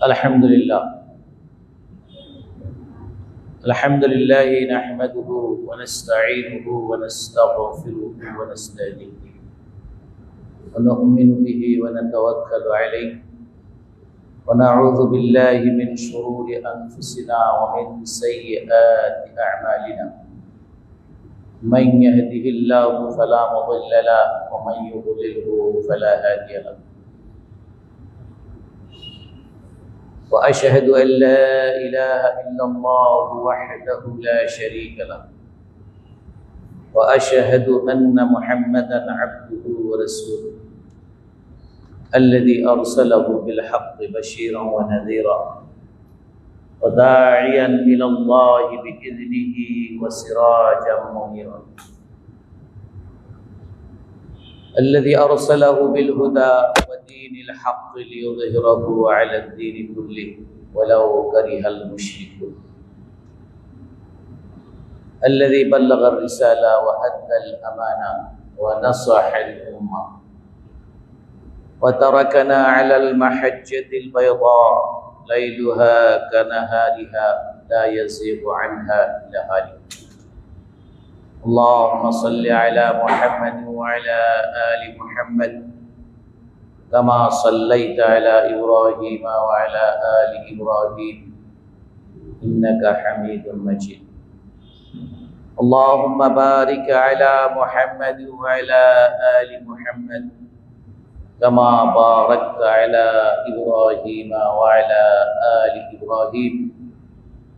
الحمد لله نحمده ونستعينه ونستغفره ونستهديه ونؤمن به ونتوكل عليه ونعوذ بالله من شرور أنفسنا ومن سيئات أعمالنا من يهده الله فلا مضل له ومن يضلله فلا هادي له وأشهد أن لا إله إلا الله وحده لا شريك له وأشهد أن محمدا عبده ورسوله الذي أرسله بالحق بشيرا ونذيرا وداعيا إلى الله بإذنه وسراجا منيرا الذي أرسله بالهدى ودين الحق ليظهره على الدين كله ولو كره المشركون الذي بلغ الرسالة وأدى الأمانة ونصح الأمة وتركنا على المحجة البيضاء ليلها كنهارها لا يزيغ عنها إلا هالك اللهم صل على محمد وعلى آل محمد كما صليت على إبراهيم وعلى آل إبراهيم إنك حميد مجيد اللهم بارك على محمد وعلى آل محمد كما باركت على إبراهيم وعلى آل إبراهيم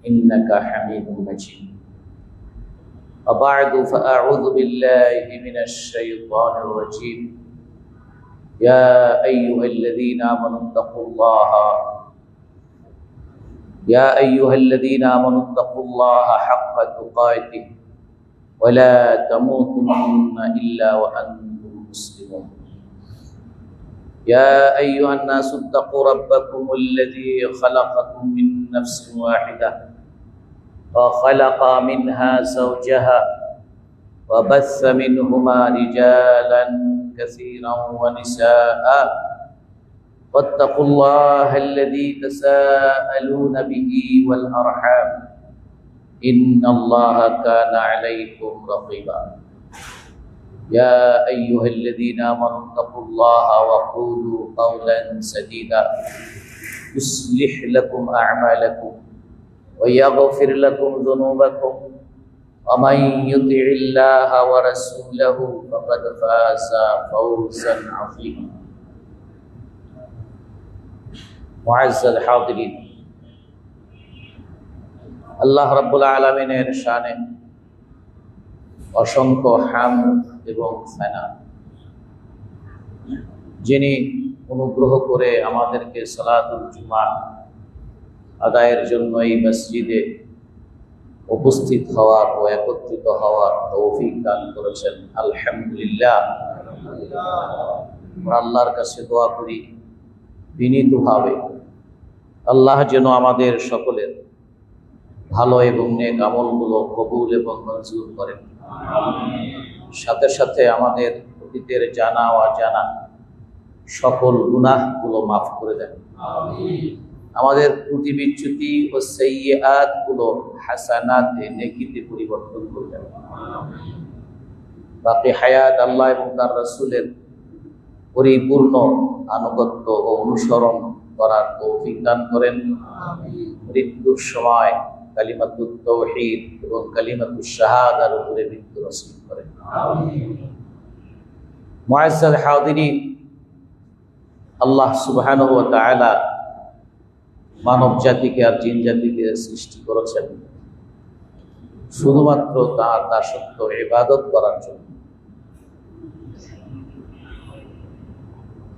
إنك حميد مجيد وبعد فأعوذ بالله من الشيطان الرجيم يا أيها الذين آمنوا اتقوا الله حق تقاته ولا تموتن إلا وأنتم مسلمون يا أيها الناس اتقوا ربكم الذي خلقكم من نفس واحدة وخلق منها زوجها وبث منهما رجالا كثيرا ونساء واتقوا الله الذي تساءلون به والأرحام إن الله كان عليكم رقيبا يا أيها الذين آمنوا اتقوا الله وقولوا قولا سديدا يصلح لكم أعمالكم ويغفر لكم ذنوبكم ومن يطع الله ورسوله فقد فاز فوزا عظيما معزز الحاضرين আল্লাহ রাব্বুল আলামিনের শানে অসংখ্য হামদ এবং সানা যিনি অনুগ্রহ করে আমাদেরকে সালাতুল জুমা আদায়ের জন্য এই মসজিদে উপস্থিত হওয়ার ও একত্রিত হওয়ার তৌফিক দান করেছেন আলহামদুলিল্লাহ আমরা আল্লাহর কাছে দোয়া করি বিনীতভাবে আল্লাহ যেন আমাদের সকলের ভালো এবং নেক আমলগুলো কবুল এবং মঞ্জুর করেন সাথে সাথে আমাদের অতীতের জানা ও অজানা সকল গুনাহগুলো মাফ করে দেন আমাদের ত্রুটি বিচ্যুতি ও সাইয়্যাত গুলো হাসানাতে নেকিতে পরিবর্তন করে দেন বাকি হায়াত আল্লাহ এবং তার রাসূলের পরিপূর্ণ আনুগত্য ও অনুসরণ করার তৌফিক দান করেন মৃত্যুর সময় কালিমাতুত তাওহীদ এবং কালিমাতুশ শাহাদার উপরে মৃত্যু নসিব করেন মুআজ্জাল হাদিরিন আল্লাহ সুবহানাহু ওয়া তাআলা মানব জাতিকে আর জিন জাতিকে সৃষ্টি করেছেন শুধুমাত্র তার দাসত্ব ইবাদত করার জন্য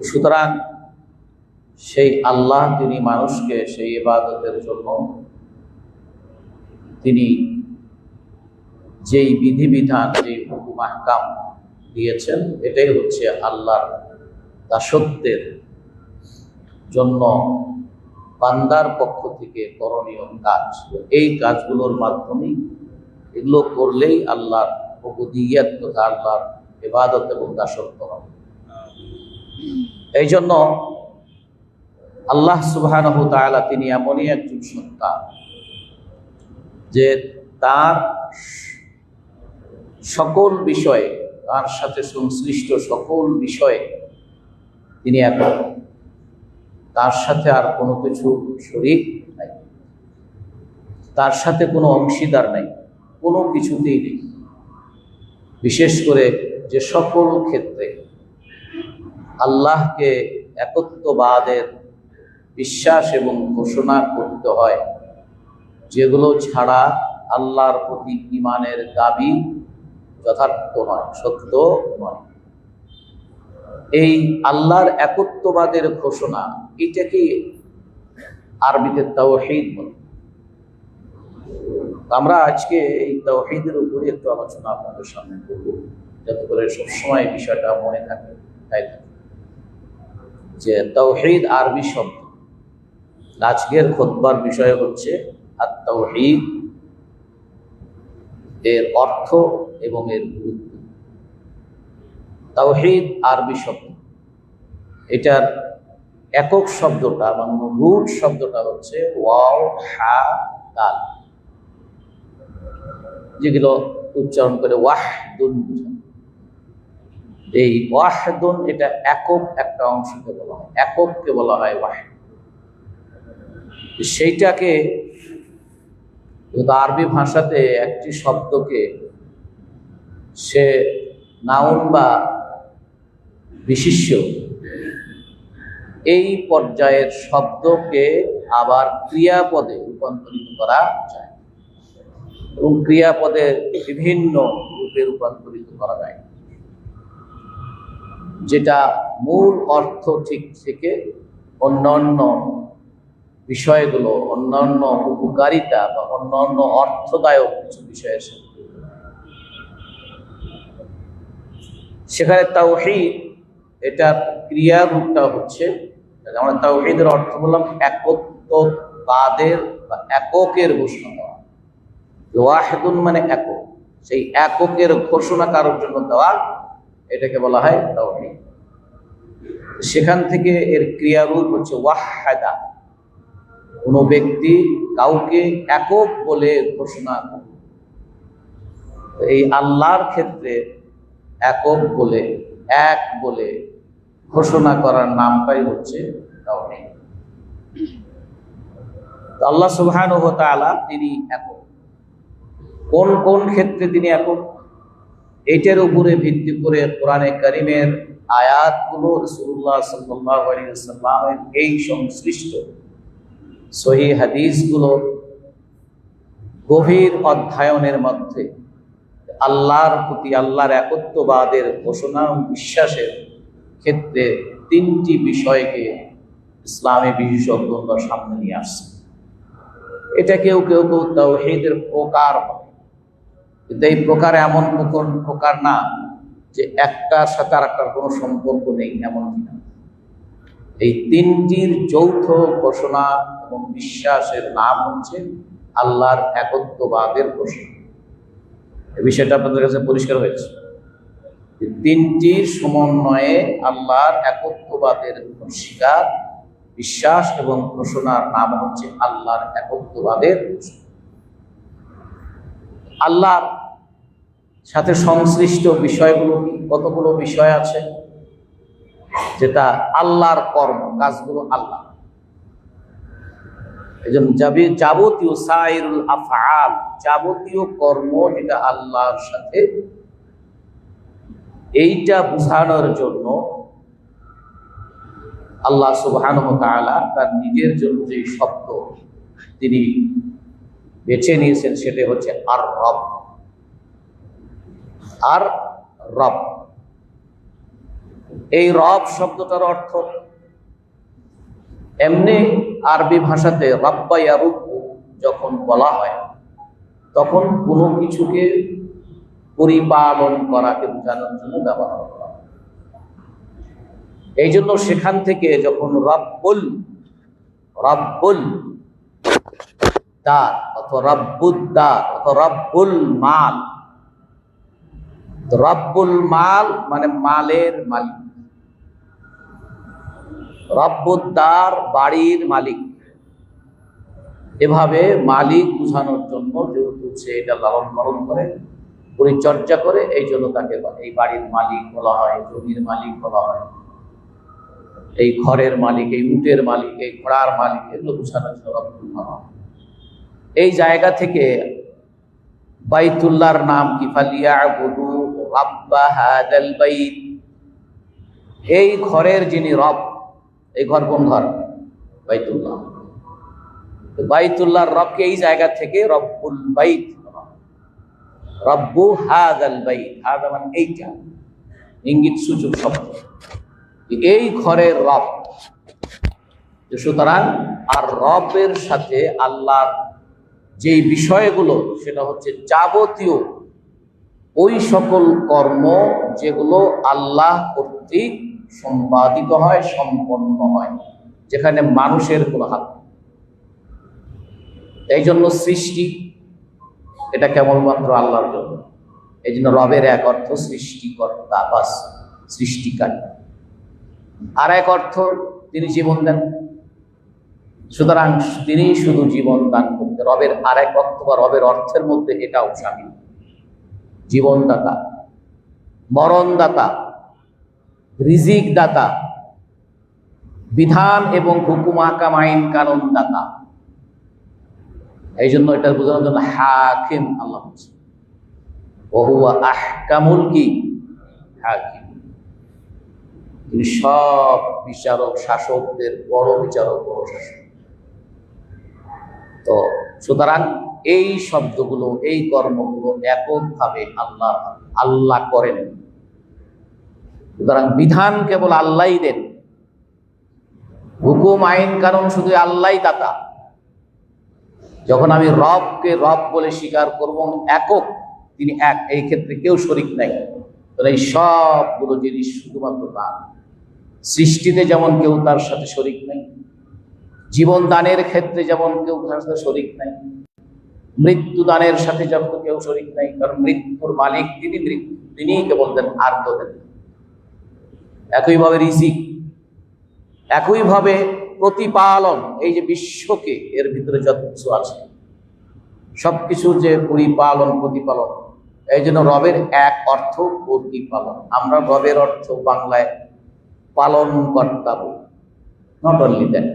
সুতরাং সেই আল্লাহ তিনি মানুষকে সেই ইবাদতের জন্য তিনি যেই বিধিবিধান যেই হুকুম আহকাম দিয়েছেন এটাই হচ্ছে আল্লাহর দাসত্বের জন্য বান্দার পক্ষ থেকে করণীয় কাজ এই কাজগুলোর মাধ্যমে এগুলো করলেই আল্লাহর উবুদিয়ত তথা আল্লাহর ইবাদত এবং দাসত্ব হবে এই জন্য আল্লাহ সুবহানাহু ওয়া তাআলা তিনি এমনই একজন সত্তা যে তার সকল বিষয়ে, তার সাথে সংশ্লিষ্ট সকল বিষয়ে তিনি একক, তার সাথে আর কোনো কিছু শরীক নাই, তার সাথে কোনো অংশীদার নাই, কোনো কিছুতেই নেই। বিশেষ করে যে সকল ক্ষেত্রে আল্লাহকে একত্ববাদের বিশ্বাস এবং ঘোষণা করতে হয়, যেগুলো ছাড়া আল্লাহর প্রতি ঈমানের দাবি যথার্থ নয়, সত্য নয়। এই আল্লাহর একত্ববাদের ঘোষণা, এটাকে আরবিতে তাওহীদ বলে। আমরা আজকে এই তাওহীদের উপরে একটু আলোচনা আপনাদের সামনে করব, যাতে করে সবসময় বিষয়টা মনে থাকে। তাই যে তাওহীদ আরবি শব্দ। আজকের খুতবার বিষয় হচ্ছে আত-তাওহীদ, এর অর্থ এবং এর গুরুত্ব। তাওহীদ আরবি শব্দ, এটার একক শব্দটা মানে রুট শব্দটা হচ্ছে ওয়াও হা দাল, যেগুলো উচ্চারণ করে ওয়াহদুন। এই ওয়াহদুন এটা একক, একটা অংশকে বলা হয়, একককে বলা হয় ওয়াহদ। সেইটাকে আরবি ভাষাতে একটি শব্দকে সে নাউন বা বিশেষ্য এই পর্যায়ের শব্দকে আবার ক্রিয়াপদে রূপান্তরিত করা যায়, এবং ক্রিয়াপদে বিভিন্ন রূপে রূপান্তরিত করা যায়, যেটা মূল অর্থ ঠিক থেকে অন্যান্য বিষয়গুলো, অন্যান্য উপকারিতা বা অন্যান্য অর্থদায়ক কিছু বিষয়ের সাথে। সেখানে তাওহীদ এটার ক্রিয়া রূপটা হচ্ছে, আমরা তাওহীদের অর্থ বললাম একত্ববাদের বা এককের ঘোষণা দেওয়া। ওয়াহিদুন মানে একক, সেই এককের ঘোষণা কারোর জন্য দেওয়া, এটাকে বলা হয় তাওহীদ। সেখান থেকে এর ক্রিয়ারূপ হচ্ছে ওয়াহাদা, কোনো ব্যক্তি কাউকে একক বলে ঘোষণা করে। এই আল্লাহর ক্ষেত্রে একক বলে, এক বলে ঘোষণা করার নামটাই হচ্ছে তাওহীদ। আল্লাহ সুবহানাহু ওয়া তাআলা তিনি একক। কোন কোন ক্ষেত্রে তিনি একক, এটার উপরে ভিত্তি করে কোরআনে কারীমের আয়াতগুলো, রাসূলুল্লাহ সাল্লাল্লাহু আলাইহি ওয়াসাল্লামের এই সংশ্লিষ্ট সহিহ হাদিসগুলো গভীর অধ্যয়নের মধ্যে আল্লাহর প্রতি, আল্লাহর একত্ববাদের ঘোষণা ও বিশ্বাসের ক্ষেত্রে তিনটি বিষয়কে ইসলামী বিশেষজ্ঞরা সামনে নিয়ে আসছে। এটা কেউ কেউ কেউ তাওহীদের প্রকার বলে, কিন্তু এই প্রকার এমন প্রকার না যে একটার সাথে আর একটার কোনো সম্পর্ক নেই, এমন না। এই তিনটির যৌথ ঘোষণা এবং বিশ্বাসের নাম হচ্ছে আল্লাহর একত্ববাদের ঘোষণা। এই বিষয়টা আপনাদের কাছে পরিষ্কার হয়েছে। তিনটির সমন্বয়ে আল্লাহর একত্ববাদের স্বীকার, বিশ্বাস এবং ঘোষণার নাম হচ্ছে আল্লাহর একত্ববাদের ঘোষণা। আল্লাহর সাথে সংশ্লিষ্ট বিষয়গুলো কি? কতগুলো বিষয় আছে যেটা আল্লাহর কর্ম, কাজগুলো আল্লাহ। এই জন্য যাবতীয় সাইরুল আফআল, যাবতীয় কর্ম যেটা আল্লাহর সাথে, এইটা বোঝানোর জন্য আল্লাহ সুবহানাহু ওয়া তাআলা তার নিজের জন্য যে শব্দ তিনি বেছে নিয়েছেন সেটা হচ্ছে আর রব। আর রব, এই রব শব্দটার অর্থ এমনি আরবি ভাষাতে রাব্বা ইয়ারুব্বু যখন বলা হয়, তখন কোনো কিছুকে পরিপালন করাকে বোঝানোর জন্য ব্যবহার করা হয়। এই জন্য সেখান থেকে যখন রব্বুল দার অথবা রব্বুদ্দার অথবা রব্বুল মাল, রব্বুল মাল মানে মালের মালিক, রব্বুদ্দার বাড়ির মালিক, এভাবে মালিক বোঝানোর জন্য, যেহেতু সে এটা লালন পালন করে, পরিচর্যা করে, এই জন্য তাকে এই বাড়ির মালিক বলা হয়, জমির মালিক বলা হয়, এই ঘরের মালিক, এই উটের মালিক, এই ঘোড়ার মালিক, এগুলো বোঝানোর জন্য রব্বুল বলা হয়। এই জায়গা থেকে বাইতুল্লাহর নাম কি, ফালিয়াবুদু রাব্বা হাযাল বাইত, এই ঘরের যিনি রব। এই ঘর কোন ঘর? বাইতুল্লাহ। বাইতুল্লাহর রবকে এই জায়গা থেকে রব্বুল বাইত, রব্বু হাযাল বাইত, হাযা মানে এইটা, ইঙ্গিত সূচক শব্দ, এই ঘরের রব। সুতরাং আর রবের সাথে আল্লাহর যে বিষয়গুলো, সেটা হচ্ছে যাবতীয় ওই সকল কর্ম যেগুলো আল্লাহ কর্তৃক সম্পাদিত হয়, সম্পন্ন হয়, যেখানে মানুষের কোনো হাত। এই জন্য সৃষ্টি, এটা কেবলমাত্র আল্লাহর জন্য। এই জন্য রবের এক অর্থ সৃষ্টিকর্তা, বাস, সৃষ্টিকারী। আর এক অর্থ তিনি জীবন দেন। সুতরাং তিনি শুধু জীবন দান করতে, রবের আরেক অর্থ বা রবের অর্থের মধ্যে এটাও শামিল। জীবনদাতা, মরণদাতা, রিজিক দাতা, বিধান এবং হুকুম আহকাম আইন কানুন দাতা। এই জন্য এটা বোঝানোর জন্য হাকিম আল্লাহ বলছেন, ওয়া হুয়া আহকামুল কি হাকিম, তিনি সব বিচারক, শাসকদের বড় বিচারক, বড় শাসক। তো সুতরাং এই শব্দগুলো, এই কর্মগুলো এককভাবে আল্লাহ আল্লাহ করেন। সুতরাং বিধান কেবল আল্লাহই দেন, হুকুম আইন কানুন শুধু আল্লাহই দাতা। যখন আমি রবকে রব বলে স্বীকার করব, একক, তিনি এক, এই ক্ষেত্রে কেউ শরীক নাই, তাহলে এই সবগুলো জিনিস শুধুমাত্র তার। সৃষ্টিতে যেমন কেউ তার সাথে শরীক নাই, জীবন দানের ক্ষেত্রে যেমন কেউ তার সাথে শরীক নাই, মৃত্যু দানের সাথে যেমন কেউ শরীক নাই, কারণ মৃত্যুর মালিক তিনি, তিনিই কেবল দেন, আর কেউ দেন। একইভাবে রিজিক, একইভাবে প্রতিপালন, এই যে বিশ্বকে, এর ভিতরে যত কিছু আছে সবকিছু যে পরিপালন, প্রতিপালন, এই জন্য রবের এক অর্থ প্রতিপালন। আমরা রবের অর্থ বাংলায় পালন কর্তা বলি, নট অনলি দ্যাট,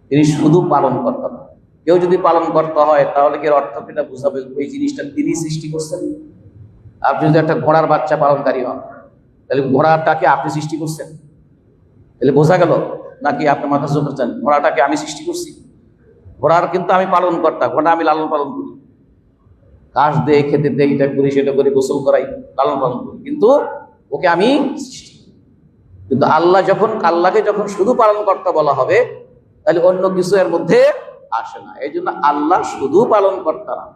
তিনি শুধু পালন কর্তা না। কেউ যদি পালন কর্তা হয়, তাহলে কি অর্থ কিনা বুঝাবে ওই জিনিসটা তিনি সৃষ্টি করছেন। আপনি যদি একটা ঘোড়ার বাচ্চা পালনকারী হন, তাহলে ঘোড়াটাকে আপনি সৃষ্টি করছেন, তাহলে বোঝা গেল নাকি আপনি মাথা চোখ করছেন ঘোড়াটাকে আমি সৃষ্টি করছি? ঘোড়ার কিন্তু আমি পালন কর্তা, ঘোড়া আমি লালন পালন করি, ঘাস দিয়ে, খেতে দিয়ে, এটা করি, সেটা করি, গোসল করাই, লালন পালন করি, কিন্তু ওকে আমি সৃষ্টি। কিন্তু আল্লাহকে যখন শুধু পালন কর্তা বলা হবে, তাহলে অন্য কিছু এর মধ্যে আসে না। এই জন্য আল্লাহ শুধু পালন কর্তা না,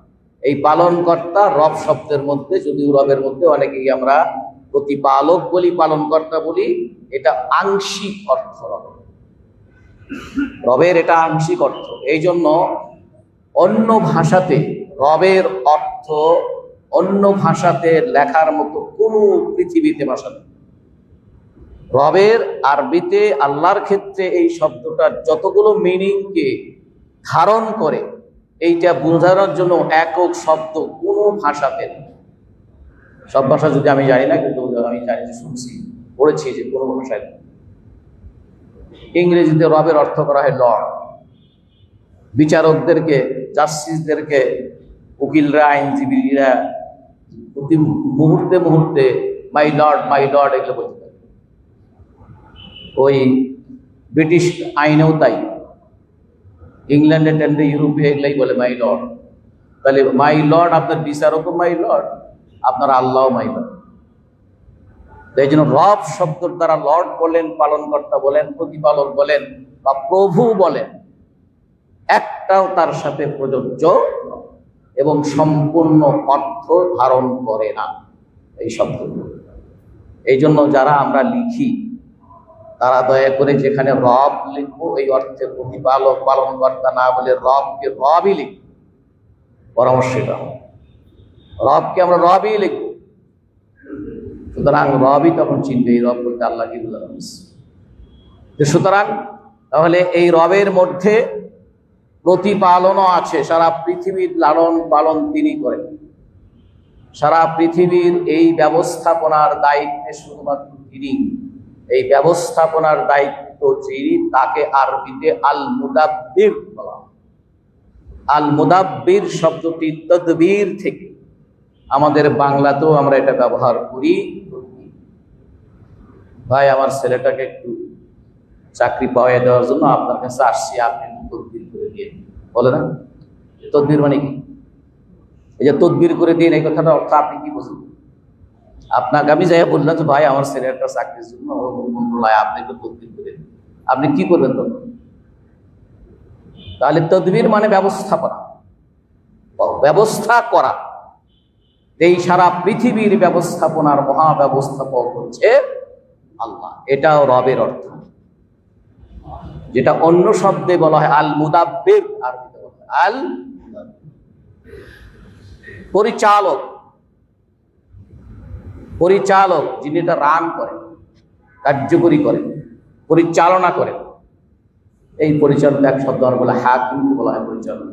এই পালন কর্তা রব শব্দের মধ্যে, যদিও রবের মধ্যে অনেকেই আমরা প্রতিপালক বলি, পালন কর্তা বলি, এটা আংশিক অর্থ রবের, এটা আংশিক অর্থ। এই জন্য অন্য ভাষাতে রবের অর্থ অন্য ভাষাতে লেখার মতো কোনো পৃথিবীতে ভাষা নেই। রবের আরবিতে আল্লাহর ক্ষেত্রে এই শব্দটার যতগুলো মিনিংকে ধারণ করে, এইটা বোঝানোর জন্য একক শব্দ কোনো ভাষাতে নেই। সব ভাষা যদি আমি জানি না, কিন্তু আমি জানি, শুনছি, পড়েছি যে কোনো ভাষায়। ইংরেজিতে রবের অর্থ করা হয় লর্ড। বিচারকদেরকে, জাস্টিসদেরকে, উকিলরা, আইনজীবীরা প্রতি মুহূর্তে মুহূর্তে মাই লর্ড এগুলো বলতে পারে। ওই ব্রিটিশ আইনেও তাই, ইংল্যান্ডে টেন্ডে, ইউরোপে এগুলাই বলে মাই লর্ড। তাহলে মাই লর্ড, আপনার বিচারকও মাই লর্ড, আপনার আল্লাহ মাই লর্ড। এই জন্য রব শব্দের দ্বারা লর্ড বলেন, পালনকর্তা বলেন, প্রতিপালক বলেন বা প্রভু বলেন, একটাও তার সাথে প্রযোজ্য এবং সম্পূর্ণ অর্থ ধারণ করে না এই শব্দগুলো। এই জন্য যারা আমরা লিখি, তারা দয়া করে যেখানে রব লিখবো, এই অর্থে প্রতিপালক, পালনকর্তা না বলে রবকে রবই লিখব। পরামর্শ এটা, রবকে আমরা রবই লিখব। সুতরাং রবই তখন চিনবে এই রব বলতে আল্লাহকে বোঝানো হয়েছে। সুতরাং তাহলে এই রবের মধ্যে প্রতিপালনও আছে। সারা পৃথিবীর লালন পালন তিনি করেন, সারা পৃথিবীর এই ব্যবস্থাপনার দায়িত্বে শুধুমাত্র তিনি। এই ব্যবস্থাপনার দায়িত্ব যিনি, তাকে আরবিতে আল মুদাব্বির বলা হয়। আল মুদাব্বির শব্দটি তদবির থেকে, আমাদের বাংলাতেও আমরা এটা ব্যবহার করি। ভাই, আমার ছেলেটাকে একটু চাকরি পাওয়াই দেওয়ার জন্য আপনার কাছে আসছি, আপনি তদবির করে দিয়ে, বলে না? তদবির মানে কি? এই যে তদবির করে দিন, এই কথাটা অর্থ আপনি কি বুঝেন? আপনাকে আমি যাই বললাম যে ভাই আমার ছেলের একটা চাকরির জন্য মন্ত্রণালয়, আপনি একটু তদবির করে দিন, আপনি কি করবেন তখন? তাহলে তদবির মানে ব্যবস্থাপনা, ব্যবস্থা করা। এই সারা পৃথিবীর ব্যবস্থাপনার মহা ব্যবস্থাপক হচ্ছে আল্লাহ। এটাও রবের অর্থ, যেটা অন্য শব্দে বলা হয় আল মুদাব্বির, আরবিতে বলা হয় আল পরিচালক। পরিচালক যিনি এটা রান করেন, কার্যকরী করেন, পরিচালনা করেন, এই পরিচালক এক শব্দ আর বলে হাকিম বলা হয় পরিচালক।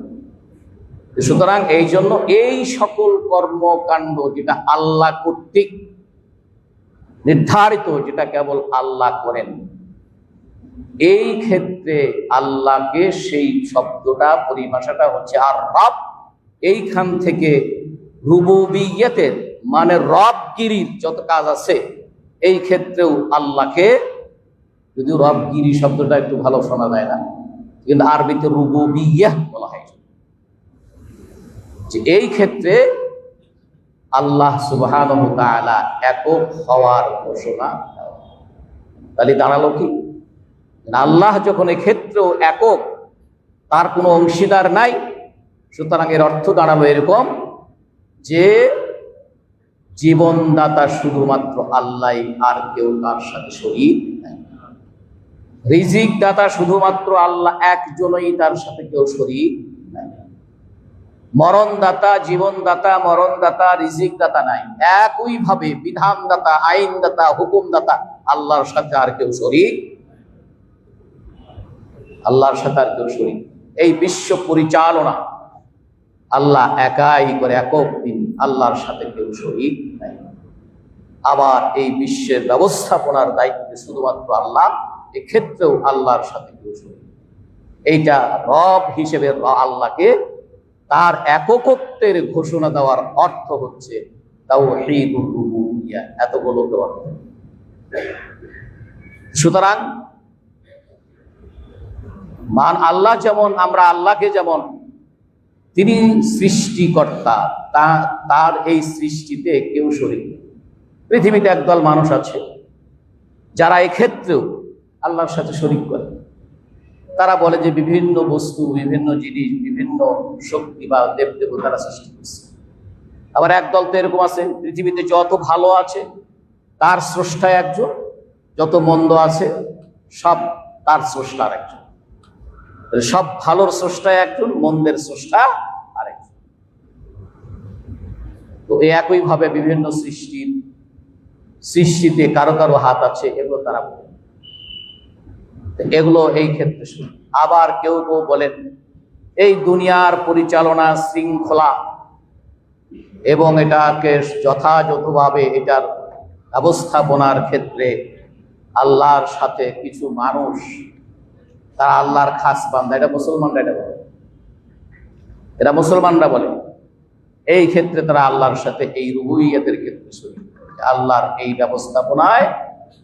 সুতরাং এই জন্য এই সকল কর্মকাণ্ড যেটা আল্লাহ কর্তৃক নির্ধারিত, যেটা কেবল আল্লাহ করেন, এই ক্ষেত্রে আল্লাহকে সেই শব্দটা পরিভাষাটা হচ্ছে আর রব। এইখান থেকে রুবুবিয়্যতের মানে রবগিরির যত কাজ আছে, এই ক্ষেত্রেও আল্লাহকে, যদিও রবগিরি শব্দটা একটু ভালো শোনা যায় না, কিন্তু আরবিতে রুবুবিয়্যাহ বলা হয়, যে এই ক্ষেত্রে আল্লাহ সুবহানাহু ওয়া তাআলা একক হওয়ার ঘোষণা। তাহলে দাঁড়ালো কি, আল্লাহ যখন এই ক্ষেত্রেও একক, তার কোনো অংশীদার নাই, সুতরাং এর অর্থ দাঁড়ালো এরকম যে জীবনদাতা শুধুমাত্র আল্লাহ, আর কেউ তার সাথে শরীক নাই। রিজিক দাতা শুধুমাত্র আল্লাহ একজনই, তার সাথে কেউ শরীক নাই। মরণদাতা, জীবনদাতা, মরণদাতা, রিজিক দাতা নাই। একইভাবে বিধানদাতা, আইনদাতা, হুকুমদাতা আল্লাহর সাথে আর কেউ শরীক, আল্লাহর সাথে আর কেউ শরীক। এই বিশ্ব পরিচালনা আল্লাহ একাই করে, একক তিনি, আল্লাহর সাথে কেউ শরীক নাই। আবার এই বিশ্বের ব্যবস্থাপনার দায়িত্বে শুধুমাত্র আল্লাহ, এক্ষেত্রেও আল্লাহর সাথে কেউ শরীক। এইটা রব হিসেবে আল্লাহকে তার এককত্বের ঘোষণা দেওয়ার অর্থ হচ্ছে তাওহীদুর রুবুবিয়্যাহ, এতগুলো অর্থ। সুতরাং আল্লাহ যেমন, আমরা আল্লাহকে যেমন তিনি সৃষ্টিকর্তা, তার এই সৃষ্টিতে কেউ শরীক নেই। পৃথিবীতে একদল মানুষ আছে যারা এক্ষেত্রেও আল্লাহর সাথে শরীক করে। তারা বলে যে বিভিন্ন বস্তু, বিভিন্ন জিনিস, বিভিন্ন শক্তি বা দেবদেবতারা সৃষ্টি করছে। আবার একদল তো এরকম আছে, পৃথিবীতে যত ভালো আছে তার স্রষ্টা একজন, যত মন্দ আছে সব তার স্রষ্টা আরেকজন। সব ভালোর স্রষ্টা একজন, মন্দের স্রষ্টা আরেকজন। তো একইভাবে বিভিন্ন সৃষ্টিতে কারো কারো হাত আছে, এগুলো তারা বলে। এগুলো এই ক্ষেত্রে শুনি। আবার কেউ কেউ বলেন এই দুনিয়ার পরিচালনা, শৃঙ্খলা এবং এটাকে যথাযথভাবে এটার ব্যবস্থাপনার ক্ষেত্রে আল্লাহর সাথে কিছু মানুষ, তারা আল্লাহর খাস বান্দা, এটা মুসলমানরা এটা বলে, এরা মুসলমানরা বলে। এই ক্ষেত্রে তারা আল্লাহর সাথে এই রুবুবিয়্যাতের ক্ষেত্রে শরীক। আল্লাহর এই ব্যবস্থাপনায়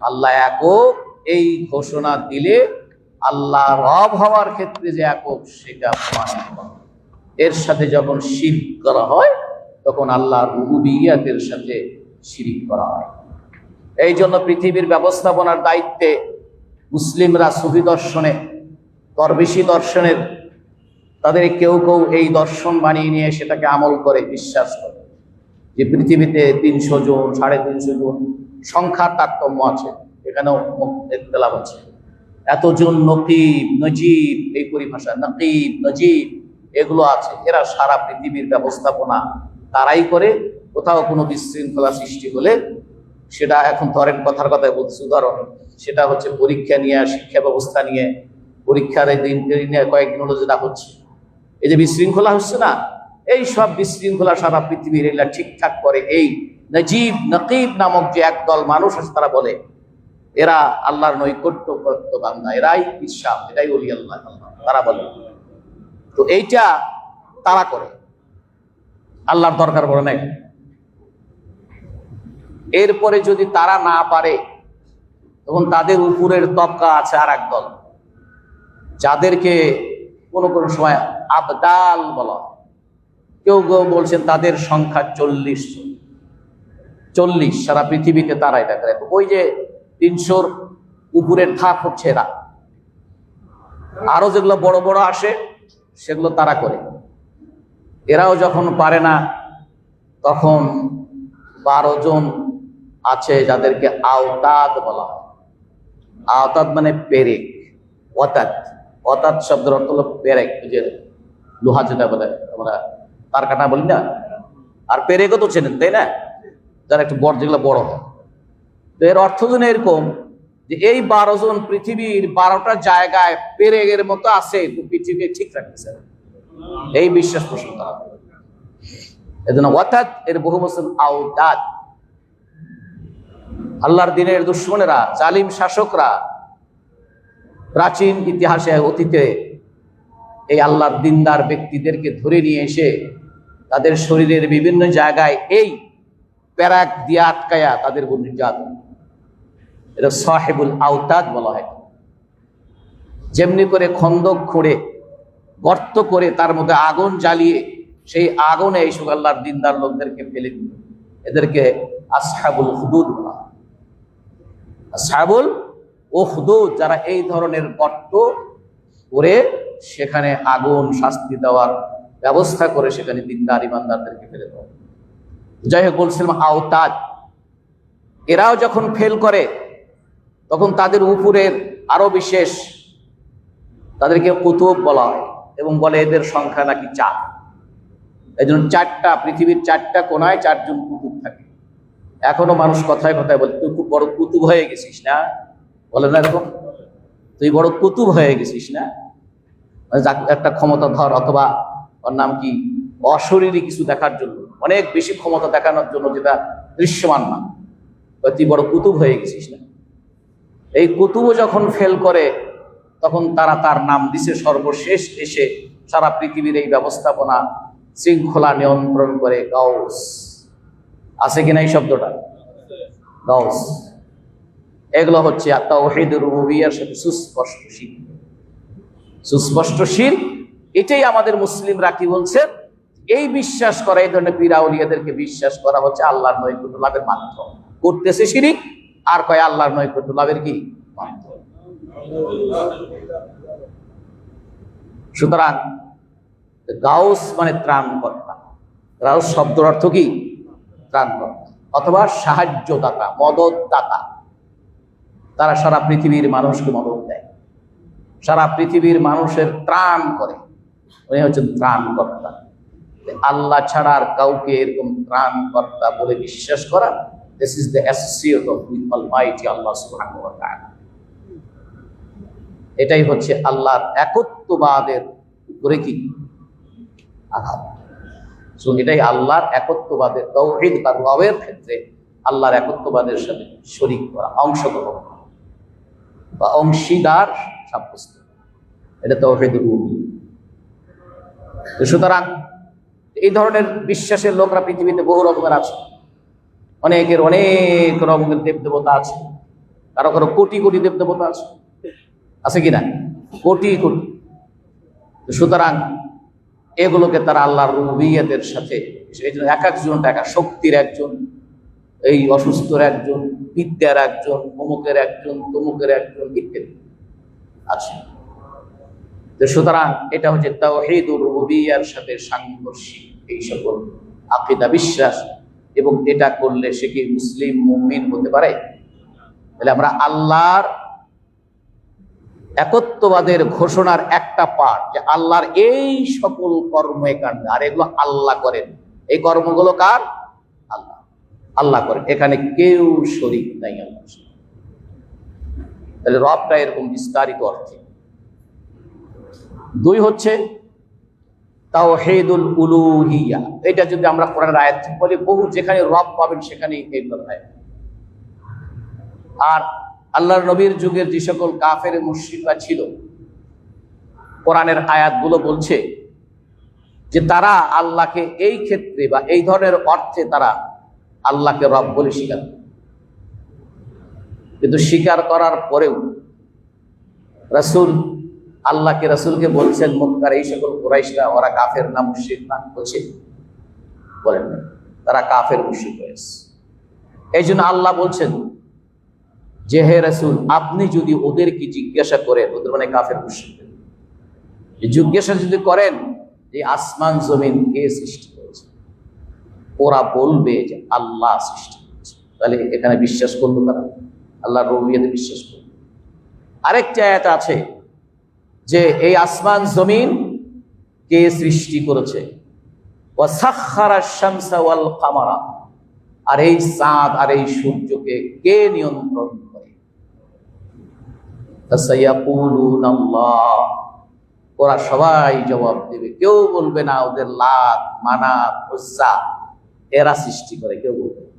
আল্লাহ একক, এই ঘোষণা দিলে আল্লাহ রব হওয়ার ক্ষেত্রে যে একক, সেটা প্রমাণিত হয়। এর সাথে যখন শিরক করা হয়, তখন আল্লাহর রুবুবিয়্যাতের সাথে শিরক করা হয়। এই জন্য পৃথিবীর ব্যবস্থাপনার দায়িত্বে মুসলিমরা সুফি দর্শনে, দরবেশি দর্শনের, তাদের কেউ কেউ এই দর্শন বানিয়ে নিয়ে সেটাকে আমল করে, বিশ্বাস করে যে পৃথিবীতে 300 জন, 350 জন, সংখ্যার তারতম্য আছে, এখানেও ইখতিলাফ আছে। এতজন নকিব, নজিব, এই পরিভাষা নকিব, নজিব এগুলো আছে। এরা সারা পৃথিবীর ব্যবস্থাপনা তারাই করে। কোথাও কোনো বিশৃঙ্খলা সৃষ্টি হলে সেটা এখন ধরেন কথার কথায় বলছি উদাহরণ, সেটা হচ্ছে পরীক্ষা নিয়ে, শিক্ষা ব্যবস্থা নিয়ে, পরীক্ষার এই দিন নিয়ে কয়েকদিন হলো যেটা হচ্ছে, এই যে বিশৃঙ্খলা হচ্ছে না, এই সব বিশৃঙ্খলা সারা পৃথিবীর এগুলা ঠিকঠাক করে এই নজিব নকিব নামক যে একদল মানুষ আছে, তারা বলে এরা আল্লাহর নৈকট্য বান্দা, এরাই ইরশাদ, এরাই ওলি আল্লাহ, তারা বলে। তো এইটা তারা করে, আল্লাহর দরকার পড়ে নাই। এরপরে যদি তারা না পারে, তখন তাদের উপরের তবকা আছে আর একদল, যাদেরকে কোনো কোনো সময় আবদাল বলা হয়। কেউ কেউ বলছেন তাদের সংখ্যা 40 সারা পৃথিবীতে তারা এটা করে। ওই যে 300-র উপরের ধাপ হচ্ছে এরা, আরো যেগুলো বড় বড় আসে সেগুলো তারা করে। এরাও যখন পারে না, তখন 12 জন আছে যাদেরকে আওতাদ বলা হয়। আওতাদ মানে পেরেক, অতাত শব্দের অর্থ হলো পেরেক, যে লোহা যেটা বলে আমরা তার কাটা বলি না, আর পেরেকও তো চেনেন তাই না, যারা একটু বড়, যেগুলো বড় হয়। তো এর অর্থ যেন এরকম যে এই 12 জন পৃথিবীর 12টা জায়গায় পেরেকের মতো আছে, পৃথিবীকে ঠিক রাখতেছে, এই বিশ্বাস পোষণ করা হয়। এজন্য ওয়াতাদ এর বহু বচন আওতাদ। আল্লাহর দিনের দুশমনেরা, জালিম শাসকরা প্রাচীন ইতিহাসে, অতীতে এই আল্লাহর দিনদার ব্যক্তিদেরকে ধরে নিয়ে এসে তাদের শরীরের বিভিন্ন জায়গায় এই প্যারাক দিয়ে আটকায়া তাদের উপর নির্যাতন, এটা সাহেবুল আওতাদ বলা হয়। যেমনি করে খন্দক খুঁড়ে গর্ত করে তার মধ্যে আগুন জ্বালিয়ে সেই আগুনে এইসব আল্লাহর দিনদার লোকদেরকে ফেলে দিল, এদেরকে আসহাবুল হুদুদ বলা হয়। আসহাবুল উখদুদ, যারা এই ধরনের গর্ত করে সেখানে আগুন শাস্তি দেওয়ার ব্যবস্থা করে সেখানে দিনদার ইমানদারদেরকে ফেলে দেওয়া। যাই হোক, বলছিলাম আওতাদ, এরাও যখন ফেল করে তখন তাদের উপরের আরো বিশেষ, তাদেরকে কুতুব বলা হয় এবং বলে এদের সংখ্যা নাকি 4। এই জন্য 4টা পৃথিবীর 4টা কোনায় 4 জন কুতুব থাকে। এখনো মানুষ কথায় কথায় বলে তুই খুব বড় কুতুব হয়ে গেছিস না, বলে না এরকম, তুই বড় কুতুব হয়ে গেছিস না, একটা ক্ষমতা ধর, অথবা ওর নাম কি অশরীরী কিছু দেখার জন্য, অনেক বেশি ক্ষমতা দেখানোর জন্য, যেটা দৃশ্যমান না, তুই বড় কুতুব হয়ে গেছিস না। এই কুতুবও যখন ফেল করে তখন তারা তার নাম দিছে সর্বশেষ এসে সারা পৃথিবীর এই ব্যবস্থাপনা শৃঙ্খলা নিয়ন্ত্রণ করে গাউস। আছে কিনা এই শব্দটা? গাউস। এগুলো হচ্ছে তাওহীদুর রুবুবিয়্যার সাথে সুস্পষ্ট শিরক। সুস্পষ্ট শিরক, এটাই আমাদের মুসলিমরা কি বলছে, এই বিশ্বাস করা, এই ধরনের পীর আউলিয়াদেরকে বিশ্বাস করা হচ্ছে আল্লাহর নৈকট্য লাভের মাধ্যম। করতেছে শিরক আর কয় আল্লাহর নৈকট্য লাভের কি মাধ্যম। সুতরাং গাউস মানে ত্রাণকর্তা। গাউস শব্দের অর্থ কি? ত্রাণকর্তা অথবা সাহায্যদাতা, মদতদাতা। তারা সারা পৃথিবীর মানুষকে মদত দেয়, সারা পৃথিবীর মানুষের ত্রাণ করে, উনি হচ্ছেন ত্রাণকর্তা। আল্লাহ ছাড়া আর কাউকে এরকম ত্রাণকর্তা বলে বিশ্বাস করা, this is the associate of with almighty Allah সুবহানাহু ওয়া তাআলা। এটাই হচ্ছে আল্লাহর একত্ববাদের উপরে কি আঘাত। সো এটাই আল্লাহর একত্ববাদের, তাওহীদ বা রবের ক্ষেত্রে আল্লাহর একত্ববাদের সাথে শরীক করা, অংশগ্রহণ বা অংশীদার সাব্যস্ত, এটা তাওহীদুর রুবুবিয়্যাহ। সুতরাং এই ধরনের বিশ্বাসের লোকরা পৃথিবীতে বহু রকমের আছে, অনেকের অনেক রকমের দেবদেবতা আছে, কারো কারো কোটি কোটি দেবদেবতা আছে, আছে কিনা? কোটি কোটি। সুতরাং এগুলোকে তারা আল্লাহর রুবুবিয়্যাতের সাথে, এই জন্য এক একজন এক এক শক্তির একজন, এই অসুস্থর একজন, বিদ্যার একজন, অমুকের একজন, তমুকের একজন ইত্যাদি আছে। সুতরাং এটা হচ্ছে তাওহীদুর রুবুবিয়্যার সাথে সাংঘর্ষিক এই সকল আকীদা বিশ্বাস, এবং এটা করলে সে কি মুসলিম মুমিন হতে পারে? তাহলে আমরা আল্লাহর একত্ববাদের ঘোষণার একটা পার্ট, যে আল্লাহর এই সকল কর্মকাণ্ড, আর এগুলো আল্লাহ করেন, এই কর্মগুলো কার? আল্লাহ। আল্লাহ করেন, এখানে কেউ শরীক নাই আল্লাহ। তাহলে রবটা এরকম বিস্তারিত অর্থে। দুই হচ্ছে তাওহীদুল উলুহিয়া। এটা যদি আমরা কোরআনের আয়াত বলি, বহু যেখানে রব পাবেন সেখানেই এই আয়াত। আর আল্লাহর নবীর যুগের যে সকল কাফের মুশরিকরা ছিল, কোরআনের আয়াতগুলো বলছে যে তারা আল্লাহকে এই ক্ষেত্রে বা এই ধরনের অর্থে তারা আল্লাহকে রব বলে স্বীকার করে। কিন্তু স্বীকার করার পরেও রাসূল আল্লাহকে রাসূলকে বলছেন, মক্কার এই সকল কুরাইশরা ওরা কাফের না মুশরিক না? বলছে, বলেন না, তারা কাফের মুশরিক হয়েছে। এই জন্য আল্লাহ বলছেন যে হে রাসূল, আপনি যদি ওদেরকে জিজ্ঞাসা করেন, ওদের মানে কাফের মুশরিক, জিজ্ঞাসা যদি করেন যে আসমান জমিন কে সৃষ্টি করেছে, ওরা বলবে যে আল্লাহ সৃষ্টি করেছে। তাহলে এখানে বিশ্বাস করলো তারা, আল্লাহর রুবিয়তে বিশ্বাস করলো। আরেকটা আয়াত আছে যে এই আসমান জমিন কে সৃষ্টি করেছে, ওয়াসাখখারা শামসা ওয়াল কামারা, আর এই চাঁদ আর এই সূর্যকে কে নিয়ন্ত্রণ করে। ফাসায়াকুলুনা আল্লাহ, ওরা সবাই জবাব দেবে, কেউ বলবে না ওদের লাত মানাত উজ্জা এরা সৃষ্টি করে, কেউ বলবে না।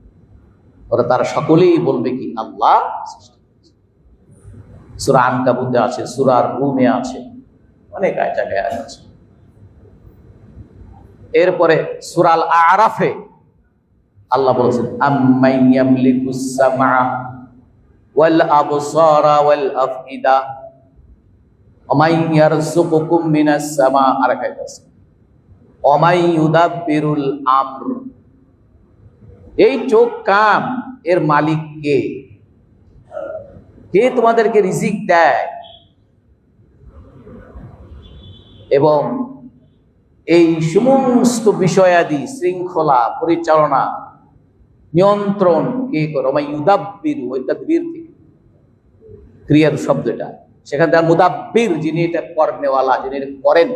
ওরা তারা সকলেই বলবে কি আল্লাহ সৃষ্টি করেছে। সূরা আনকাবুতে আছে, সূরা রুমে আছে, অনেক জায়গায় আছে। এরপরে সূরা আল আরাফে আল্লাহ বলেছেন, আম্মান ইয়ামলিকুস সামআ ওয়াল আবসারা ওয়াল আফইদা ওয়া মান ইয়ারযুকুকুম মিনাস সামা, আর একটা আছে ওয়া মান ইউদাব্বিরুল আমর। এই চোখ কান এর মালিক কে? কে তোমাদেরকে রিজিক দেয় এবং এই সমস্ত বিষয়াদি শৃঙ্খলা পরিচালনা নিয়ন্ত্রণ কে করে? ওয়া মান ইউদাব্বিরু, ওই তাদবীর থেকে ক্রিয়ার শব্দটা, সেখানে তার মুদাব্বির, যিনি এটা করনেওয়ালা, যিনি এটা করেন,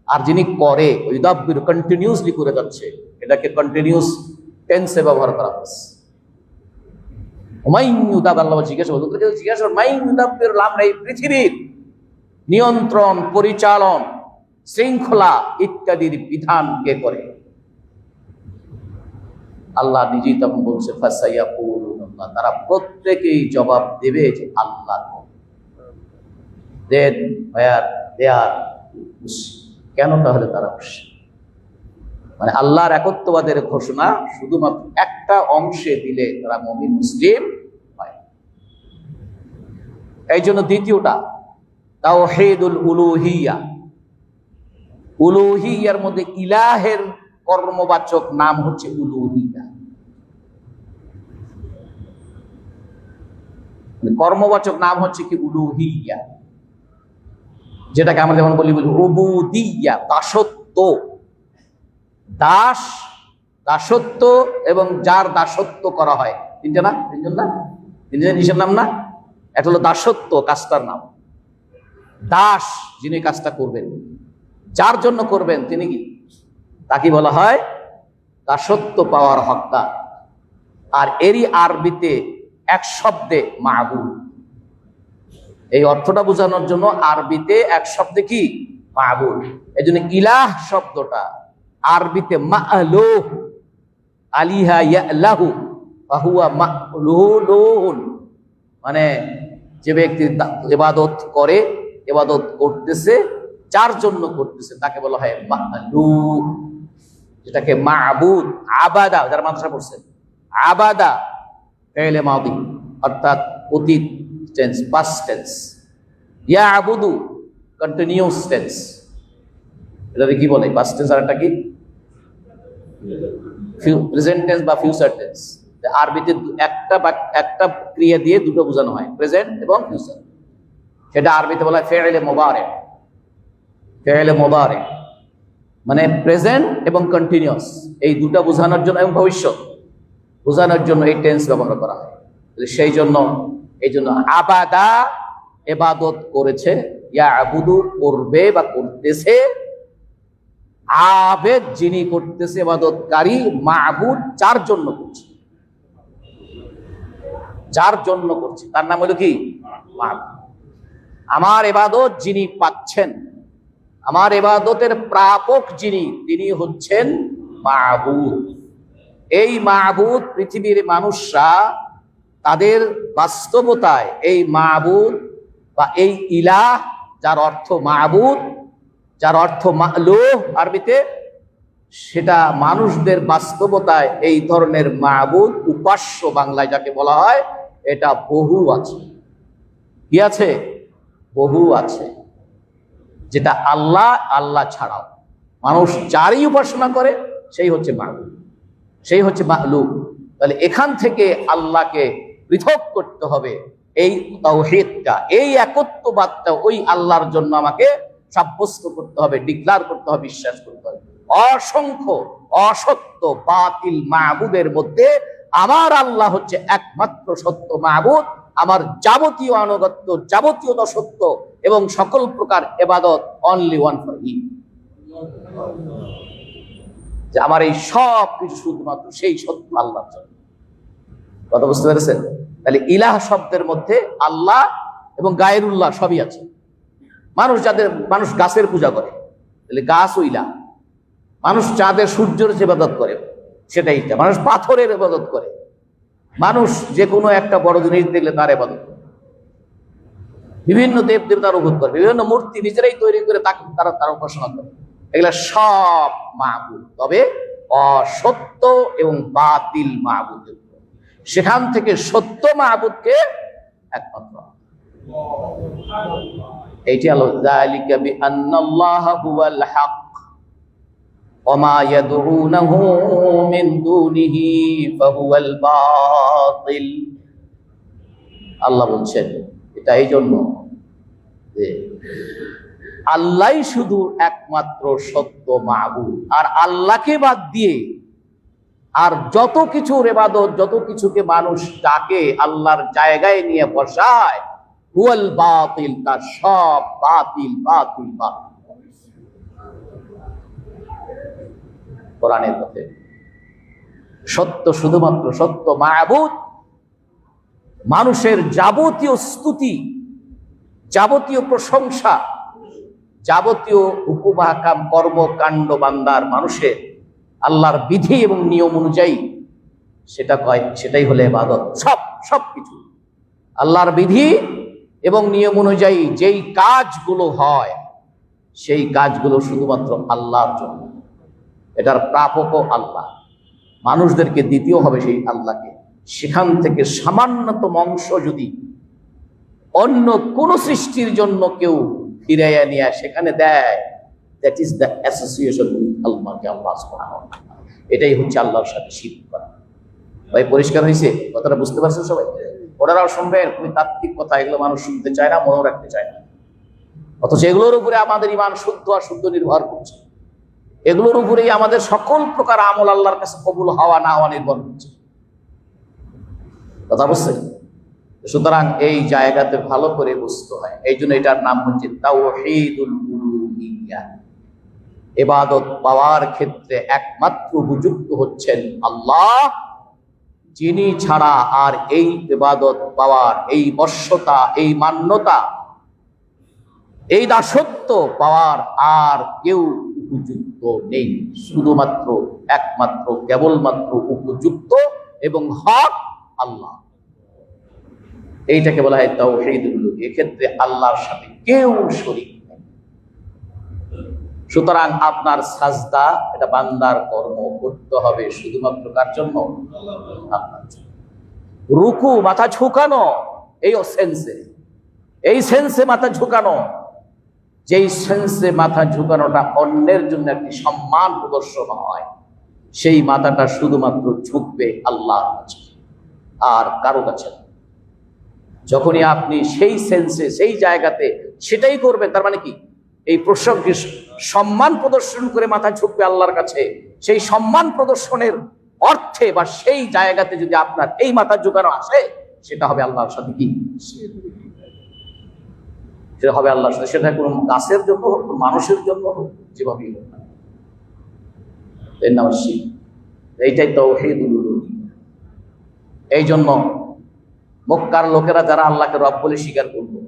আর যিনি করে ইউদাব্বিরু কন্টিনিউয়াসলি করে যাচ্ছে, এটাকে কন্টিনিউয়াস টেন্সে ব্যবহার করা হয়েছে। আল্লাহ জিজ্ঞাসা করলাম, এই পৃথিবীর নিয়ন্ত্রণ পরিচালন শৃঙ্খলা ইত্যাদির বিধান কে করে? আল্লাহ নিজেই তখন বলছে, ফাসায়াকুলুনা, তারা প্রত্যেকেই জবাব দেবে যে আল্লাহ। দেন দে আর কেন তাহলে তারা খুশি? মানে আল্লাহর একত্ববাদের ঘোষণা শুধুমাত্র একটা অংশে দিলে তারা মুমিন মুসলিম হয়। এই জন্য দ্বিতীয়টা তাওহীদুল উলুহিয়া। উলুহিয়ার মধ্যে ইলাহের কর্মবাচক নাম হচ্ছে উলুহিয়া, কর্মবাচক নাম হচ্ছে কি উলুহিয়া, যেটাকে আমরা যেমন বলি উবুদিয়া, দাসত্ব। দাস, দাসত্ব এবং যার দাসত্ব করা হয়, তিনটা না? তিনজন না? তিনজন জিনিসের নাম না? একটা হলো দাসত্ব, কাজটার নাম। দাস যিনি কাজটা করবেন, যার জন্য করবেন তিনি কি, তাকে বলা হয় দাসত্ব পাওয়ার হকদার। আর এরই আরবিতে এক শব্দে মা'বুদ, এই অর্থটা বোঝানোর জন্য আরবিতে এক শব্দে কি মা'বুদ। এই জন্য ইলাহ শব্দটা আরবিতে মা'লুহ, আলিহা ইয়ালাহু ফাহুয়া মা'লুহুন, মানে যে ব্যক্তি ইবাদত করে, ইবাদত করতেছে, যার জন্য করতেছে তাকে বলা হয় মা'লুহ, যেটাকে মা'বুদ। আবাদা, যারা মাদ্রাসা পড়ছেন, আবাদা ফি'ল মাদি অর্থাৎ অতীত টেন্স, পাস্ট টেন্স। ইয়াবুদু কন্টিনিউয়াস টেন্স, এটাকে কি বলে? Past tense. আর একটা কি প্রেজেন্ট টেন্স বা ফিউচার টেন্স। আরবিতে একটা ক্রিয়া দিয়ে দুটো বোঝানো হয়, প্রেজেন্ট এবং ফিউচার। সেটা আরবিতে বলা হয় ফি'ল মুবারিক। ফি'ল মুবারিক মানে প্রেজেন্ট এবং কন্টিনিউয়াস, এই দুটো বোঝানোর জন্য, এবং ভবিষ্যৎ বোঝানোর জন্য এই টেন্স ব্যবহার করা হয়। সেই জন্য আবাদা ইবাদত করেছে, ইয়াবুদু করবে বা করতেছে, আবেদ যিনি করতেছে ইবাদতকারী, মা'বুদ যার জন্য করছে। যার জন্য করছি তার নাম হলো কি মাবুদ। আমার ইবাদত যিনি পাচ্ছেন, আমার ইবাদতের প্রাপক যিনি, তিনি হচ্ছেন মাবুদ। এই মাবুদ পৃথিবীর মানুষরা তাদের বাস্তবতায় এই মাবুদ বা এই ইলাহ, যার অর্থ মাবুদ, যার অর্থ মা'লুহ আরবিতে, সেটা মানুষদের বাস্তবতায় এই ধরনের মাবুদ, উপাস্য বাংলায় যাকে বলা হয়, এটা বহু আছে। কি আছে? বহু আছে। যেটা আল্লাহ, আল্লাহ ছাড়াও মানুষ যারই উপাসনা করে সেই হচ্ছে মাবুদ, সেই হচ্ছে মা'লুহ। তাহলে এখান থেকে আল্লাহকে পৃথক করতে হবে। এই তাওহীদটা, এই একত্ববাদটা ওই আল্লাহর জন্য আমাকে সাব্যস্ত করতে হবে, ডিক্লার করতে হবে, বিশ্বাস করতে হবে। অসংখ্য অসত্য বাতিল মাবুদের মধ্যে আমার আল্লাহ হচ্ছে একমাত্র সত্য মাবুদ। আমার যাবতীয় আনুগত্য, যাবতীয় দাসত্ব এবং সকল প্রকার ইবাদত অনলি ওয়ান ফর হিম। যে আমার এই সব কিছু শুধুমাত্র সেই সত্য আল্লাহর জন্য। কথা বুঝতে পেরেছেন? তাহলে ইলাহ শব্দের মধ্যে আল্লাহ এবং গায়রুল্লাহ সবই আছে। মানুষ গাছের পূজা করে, তাহলে গাছ ও ইলাহ। মানুষ চাঁদের সূর্যের ইবাদত করে, সেটাই ইলাহ। মানুষ পাথরের ইবাদত করে, মানুষ যে কোনো একটা বড় জিনিস দেখলে তার ইবাদত করে, বিভিন্ন দেব দেবতার উপাসনা করে, বিভিন্ন মূর্তি নিজেরাই তৈরি করে তারা উপাসনা করে। এগুলা সব মাবুদ, তবে অসত্য এবং বাতিল মাবুদ। সেখান থেকে সত্য মাবুদকে একমাত্র, এইটি হলো যালিকা বিআন্নাল্লাহা হুয়াল হক ওয়া মা ইয়াদউনাহু মিন দুনিহি ফাহুয়াল বাতিল। আল্লাহ বলছেন এটা এই জন্য যে আল্লাহই শুধু একমাত্র সত্য মাবুদ, আর আল্লাহকে বাদ দিয়ে আর যত কিছুর ইবাদত, যত কিছুকে মানুষ ডাকে আল্লাহর জায়গায় নিয়ে বসায়, হুয়াল বাতিল, তার সব বাতিল বাতিল বাতিল। কোরআনের মধ্যে সত্য শুধুমাত্র সত্য মাবুদ। মানুষের যাবতীয় স্তুতি, যাবতীয় প্রশংসা, যাবতীয় হুকুম আহকাম, কর্মকাণ্ড বান্দার মানুষের আল্লাহর বিধি এবং নিয়ম অনুযায়ী সেটাই হলো ইবাদত। সবকিছু আল্লাহর বিধি এবং নিয়ম অনুযায়ী যেই কাজগুলো হয়, সেই কাজগুলো শুধুমাত্র আল্লাহর জন্য। এটার প্রাপকও আল্লাহ, মানুষদেরকে দিতেও হবে সেই আল্লাহকে। সেখান থেকে সামান্যতম অংশ যদি অন্য কোন সৃষ্টির জন্য কেউ ফিরাইয়া নিয়ে সেখানে দেয়, that is the association with Allah. Allah সুবহানাহু ওয়া তাআলা, এটাই হচ্ছে আল্লাহর সাথে শিরক করা। ভাই পরিষ্কার হয়েছে কথাটা? বুঝতে পারছেন সবাই? ওনারাও শুনবেন, খুবই তাত্ত্বিক কথা, এগুলো মানুষ শুনতে চায় না, মনেও রাখতে চায় না। অথচ এগুলোর উপরে আমাদের ঈমান শুদ্ধ অশুদ্ধ নির্ভর করছে। এগুলোর উপরেই আমাদের সকল প্রকার আমল আল্লাহর কাছে কবুল হওয়া না হওয়া নির্ভর করছে। কথা বুঝছেন? সুতরাং এই জায়গাতে ভালো করে বুঝতে হয়। এই জন্য এটার নাম হচ্ছে তাওহীদুল উলুহিয়্যা। ইবাদত পাওয়ার ক্ষেত্রে একমাত্র উপযুক্ত হচ্ছেন আল্লাহ, যিনি ছাড়া আর এই ইবাদত পাওয়ার, এই বশ্যতা, এই মান্যতা, এই দাসত্ব পাওয়ার আর কেউ উপযুক্ত নেই। শুধুমাত্র একমাত্র কেবলমাত্র উপযুক্ত এবং হক আল্লাহ। এইটাকে বলা হয় তাওহীদুল উলুহিয়্যা। এক্ষেত্রে আল্লাহর সাথে কেউ শরীক নেই। সুতরাং আপনার সাজদা, এটা বান্দার কর্ম, করতে হবে শুধুমাত্র কার জন্য? আল্লাহর জন্য। রুকু, মাথা ঝুঁকানো, এই সেন্সে মাথা ঝুঁকানো, যেই সেন্সে মাথা ঝুঁকানোটা অন্যের জন্য একটি সম্মান প্রদর্শন হয়, সেই মাথাটা শুধুমাত্র ঝুঁকবে আল্লাহর কাছে, আর কারো কাছে না। যখনই আপনি সেই সেন্সে, সেই জায়গাতে সেটাই করবেন, তার মানে কি? এই প্রসঙ্গে সম্মান প্রদর্শন করে মাথা ঝুঁকবে আল্লাহর কাছে। সেই সম্মান প্রদর্শনের অর্থে বা সেই জায়গাতে যদি আপনার এই মাথা ঝুঁকানো আসে, সেটা হবে আল্লাহর সাথে কি? সেটা হবে আল্লাহর সাথে। সেটা কোনো গাছের জন্য হোক, মানুষের জন্য হোক, যেভাবেই হোক না, এর নাম শিরক। এইটাই তাওহীদুল উলুহিয়্যা। এই জন্য মক্কার লোকেরা যারা আল্লাহকে রব বলে স্বীকার করলো,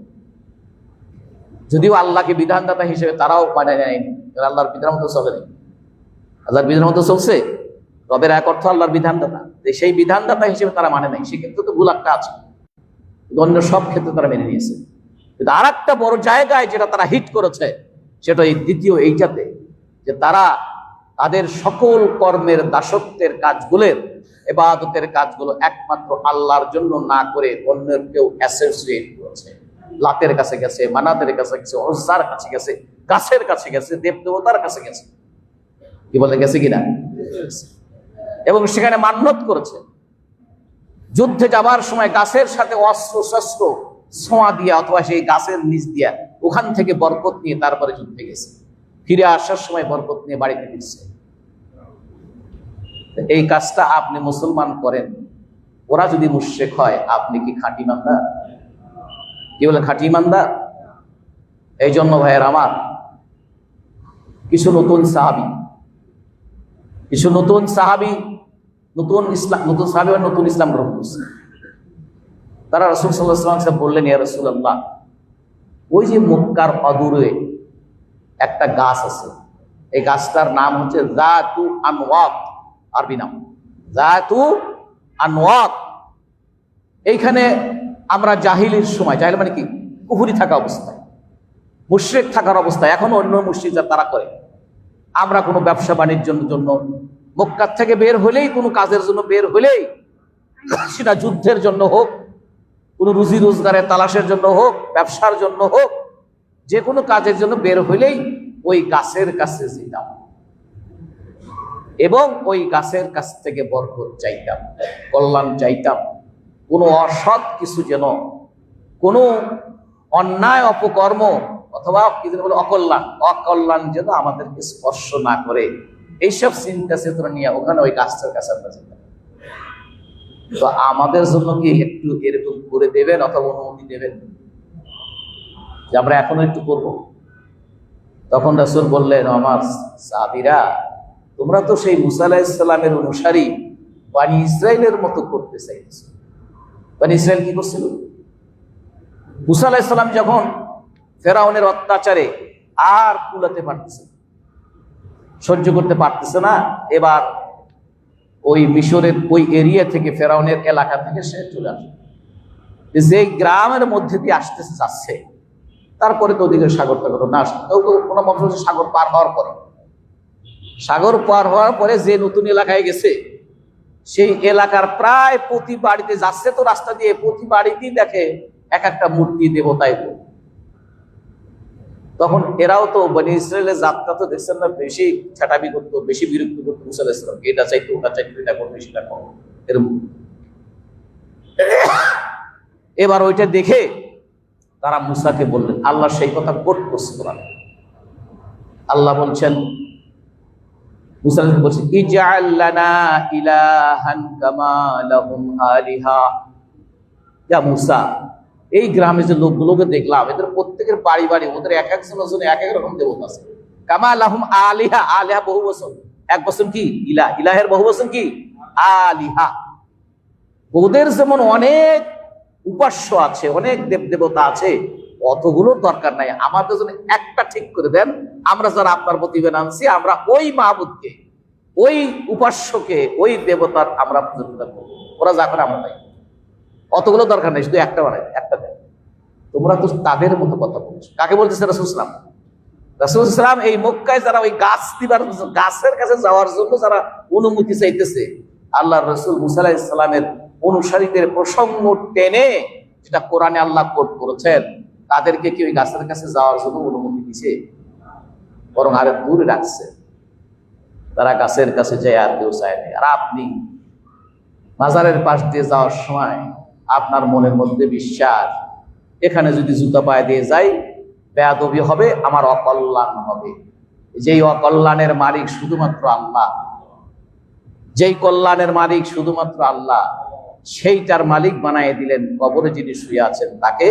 যদিও আল্লাহকে বিধানদাতা হিসেবে তারাও মানে নেয়নি, আল্লাহর বিধান মতো চলেনি। আল্লাহর বিধান মতো চলছে, রবের এক অর্থ আল্লাহর বিধানদাতা, সেই বিধানদাতা হিসেবে তারা মানে নাই। সেক্ষেত্রে তো ভুল একটা আছে, অন্য সব ক্ষেত্রে তারা মেনে নিয়েছে। কিন্তু আর একটা বড় জায়গায় যেটা তারা হিট করেছে, সেটা এই দ্বিতীয় এইটাতে, যে তারা তাদের সকল কর্মের দাসত্বের কাজগুলোর, ইবাদতের কাজগুলো একমাত্র আল্লাহর জন্য না করে অন্যের কেউ অ্যাসোসিয়েট করেছে। লাতের কাছে গেছে, মানাতের কাছে গেছে, উজ্জার কাছে গেছে, গাছের কাছে গেছে, দেবদেবতার কাছে গেছে, কি বলে গেছে কিনা, এবং সেখানে মান্যত করেছে। যুদ্ধে যাবার সময় গাছের সাথে অস্ত্র শস্ত্র ছোঁয়া দিয়া অথবা সেই গাছের নিচ দিয়া ওখান থেকে বরকত নিয়ে তারপরে যুদ্ধে গেছে, ফিরে আসার সময় বরকত নিয়ে বাড়িতে ফিরছে। এই কাজটা আপনি মুসলমান করেন, ওরা যদি মুশরিক হয়, আপনি কি খাঁটি ইমানদার? কি বলে খাঁটি ইমানদার? এই জন্য ভাইয়ের আমার, কিছু নতুন সাহাবী নতুন ইসলাম গ্রহণ করছে। তারা রাসূল সাল্লাল্লাহু আলাইহি ওয়াসাল্লাম বললেন, ইয়া রাসূলুল্লাহ, ওই যে মক্কার অদূরে একটা গাছ আছে, এই গাছটার নাম হচ্ছে যাতু আনওয়াত, আরবি নাম যাতু আনওয়াত। এইখানে আমরা জাহিলির সময়, জাহিল মানে কি, কুফরি থাকা অবস্থায়, মুশরিক থাকার অবস্থায়, এখন অন্য মুশরিক তারা করে, আমরা কোনো ব্যবসা বাণিজ্যের জন্য মক্কা থেকে বের হলেই, কোনো কাজের জন্য বের হলেই, সেটা যুদ্ধের জন্য হোক, কোনো রুজি রোজগারের তালাশের জন্য হোক, ব্যবসার জন্য হোক, যে কোনো কাজের জন্য বের হলেই ওই গাছের কাছে যেতাম এবং ওই গাছের কাছ থেকে বরকত চাইতাম, কল্যাণ চাইতাম। কোনো অসৎ কিছু যেন, কোনো অন্যায় অপকর্ম অথবা কি যেন বলে অকল্যাণ যেন আমাদেরকে স্পর্শ না করে, এইসব চিন্তা চেতনা নিয়ে ওখানে ওই গাছটার কাছে আমরা যেতাম। তো আমাদের জন্য কি একটু এরকম করে দেবেন অথবা অনুমতি দেবেন যে আমরা এখনো একটু করবো? তখন রাসূল বললেন, আমার সাহাবীরা, তোমরা তো সেই মুসা আলাইহিস সালামের অনুসারী বনি ইসরাইলের মতো করতে চাইছো। বনি ইসরাইল কি করছিল? মুসা আলাইহিস সালাম যখন ফেরাউনের অত্যাচারে আর কুলাতে পারতেছে, সহ্য করতে পারতেছে না, এবার ওই মিশরের ওই এরিয়া থেকে, ফেরাউনের এলাকা থেকে সে চলে আসে, যে গ্রামের মধ্যে দিয়ে আসতেছে যাচ্ছে, তারপরে তো ওদিকে সাগর টাগর না আসে, কোনো মত সাগর পার হওয়ার পরে যে নতুন এলাকায় গেছে, সেই এলাকার প্রায় প্রতি বাড়িতে যাচ্ছে, তো রাস্তা দিয়ে প্রতি বাড়িতেই দেখে এক একটা মূর্তি, দেবতায়। তখন এরাও তো বনি ইসরায়েলের যাত্রা তো দেখছেন না, বেশি ছাটাবি করতো, বেশি বিরক্ত করতো মুসা আলাইহিস সালাম, এটা চাইতো, ওটা চাইতো, এটা করবে, সেটা করবে, এরকম। এবার ওইটা দেখে তারা মুসাকে বললেন, আল্লাহ সেই কথা কোট করছে কোরআনে। আল্লাহ বলছেন, মুসা বলছে, ইজআল লানা ইলাহান কামা লাহুম আলিহা। ইয়া মুসা, এই গ্রামে যে লোকগুলোকে দেখলাম, এদের প্রত্যেকের বাড়ি বাড়ি ওদের এক একজনের জন্য এক এক রকম দেবতা আছে। কামা লাহুম আলিহা, আলিহা বহু বচন, এক বচন কি ইলাহ, ইলাহের বহু বচন কি আলিহা। ওদের যেমন অনেক উপাস্য আছে, অনেক দেব দেবতা আছে, অতগুলোর দরকার নাই, আমাদের জন্য একটা ঠিক করে দেন, আমরা যারা আপনার প্রতিবেদন আনছি, আমরা ওই মাহবুদকে, ওই উপাস্যকে, ওই দেবতার আমরা পূজা করবো, ওরা যা করে আমরা তাই, অতগুলো দরকার নেই, শুধু একটা বানাই, একটা দেয়। তোমরা তো তাদের মতো কথা বলছো। কাকে বলতেছে? রাসূল সাল্লাল্লাহু আলাইহি ওয়াসাল্লাম। রাসূল সাল্লাল্লাহু আলাইহি ওয়াসাল্লাম এই মক্কায় যারা ওই গাছ দিবার, গাছের কাছে যাওয়ার জন্য যারা অনুমতি চাইতেছে, আল্লাহর রাসূল মুসা আলাইহিস সালামের অনুসারীদের প্রসঙ্গ টেনে, যেটা কোরআনে আল্লাহ কোট করেছেন, তাদেরকে কি ওই গাছের কাছে যাওয়ার জন্য অনুমতি দিছে? বরং আরো দূরে রাখছে। তারা গাছের কাছে যায় আর কেউ চায় না। আর আপনি মাজারের পাশ দিয়ে যাওয়ার সময় আপনার মনের মধ্যে বিশ্বাস, এখানে যদি জুতা পায়ে দিয়ে যাই, বেয়াদবি হবে, আমার অকল্যাণ হবে। যেই অকল্যাণের মালিক শুধুমাত্র আল্লাহ, যেই কল্যাণের মালিক শুধুমাত্র আল্লাহ, সেইটার মালিক বানায় দিলেন কবরে যিনি শুয়ে আছেন তাকে,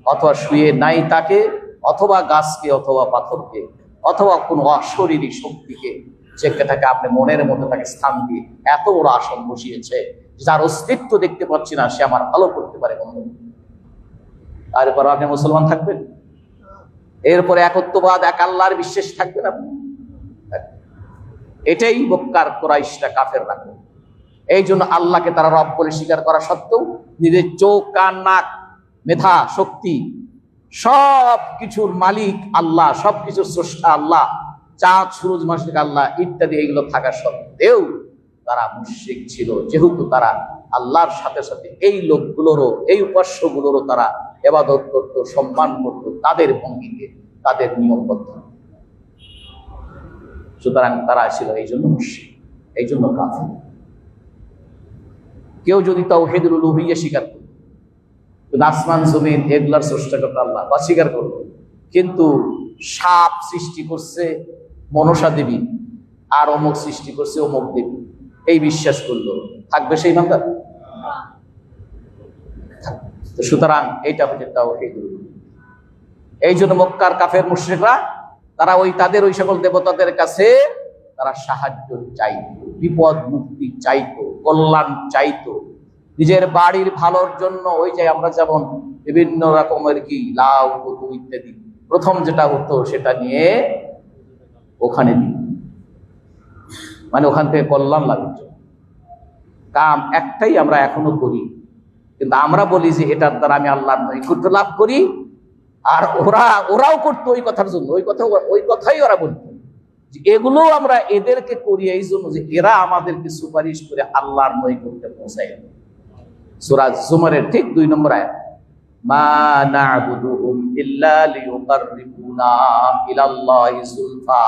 অথবা শুয়ে নাই তাকে, অথবা গাছকে, অথবা পাথরকে, অথবা কোনো অশরীরী শক্তিকে, যেটাকে আপনি মনের মধ্যে তাকে স্থান দিয়ে এত বড় আসন বসিয়েছে, যার অস্তিত্ব দেখতে পাচ্ছি না, সে আমার ভালো করতে পারে মন্দ। তারপর আপনি মুসলমান থাকবেন? এরপরে একত্ববাদ, এক আল্লাহর বিশ্বাস থাকবে না? এটাই মক্কার কুরাইশরা কাফের রাখবে। এই জন্য আল্লাহকে তারা রব বলে স্বীকার করা সত্ত্বেও নিজের চোখ, কান, নাক, মেধা, শক্তি সব কিছুর মালিক আল্লাহ, সবকিছুর স্রষ্টা আল্লাহ, চাঁদ, সূরজ, মাসিক আল্লাহ ইত্যাদি এগুলো থাকা সত্ত্বেও তারা মুশরিক ছিল। যেহেতু তারা আল্লাহর সাথে সাথে এই লোকগুলোরও, এই উপাস্যগুলোরও তারা ইবাদত করত, সম্মান করত, তাদের ভঙ্গিকে, তাদের নিয়মবদ্ধ। সুতরাং তারা ছিল এই জন্য মুশরিক, এই জন্য কাফের। কেউ যদি তাওহীদুল উলুহিয়্যা স্বীকার করত, আসমান জমিন এগুলার স্রষ্টা করতে আল্লাহ অস্বীকার করলো, কিন্তু সাপ সৃষ্টি করছে মনসা দেবী আর অমুক সৃষ্টি করছে অমুক দেবী, এই বিশ্বাস করলো, থাকবে সেই ইমানদার? সুতরাং এইটা হচ্ছে তাওহীদুল উলুহিয়্যা। এই জন্য মক্কার কাফের মুশরিকরা তারা তাদের ওই সকল দেবতাদের কাছে তারা সাহায্য চাইতো, বিপদ মুক্তি চাইতো, কল্যাণ চাইতো, নিজের বাড়ির ভালোর জন্য। ওই যে আমরা যেমন বিভিন্ন রকমের লাউ, কদু ইত্যাদি প্রথম যেটা হতো সেটা নিয়ে ওখানে দিই, মানে ওখান থেকে কল্যাণ লাভের জন্য। কাম একটাই আমরা এখনো করি, কিন্তু আমরা বলি যে এটার দ্বারা আমি আল্লাহর নৈকট্য লাভ করি, আর ওরাও করতো ওই কথার জন্য, ওই কথাই ওরা বলতো যে এগুলো আমরা এদেরকে করি এই জন্য যে এরা আমাদেরকে সুপারিশ করে আল্লাহর নৈকট্যে পৌঁছায়। সূরা জুমারের ঠিক 2 নম্বর আয়াত, মা না'বুদুহুম ইল্লা লিয়ুকাররিবুনা ইলাল্লাহি যুলফা।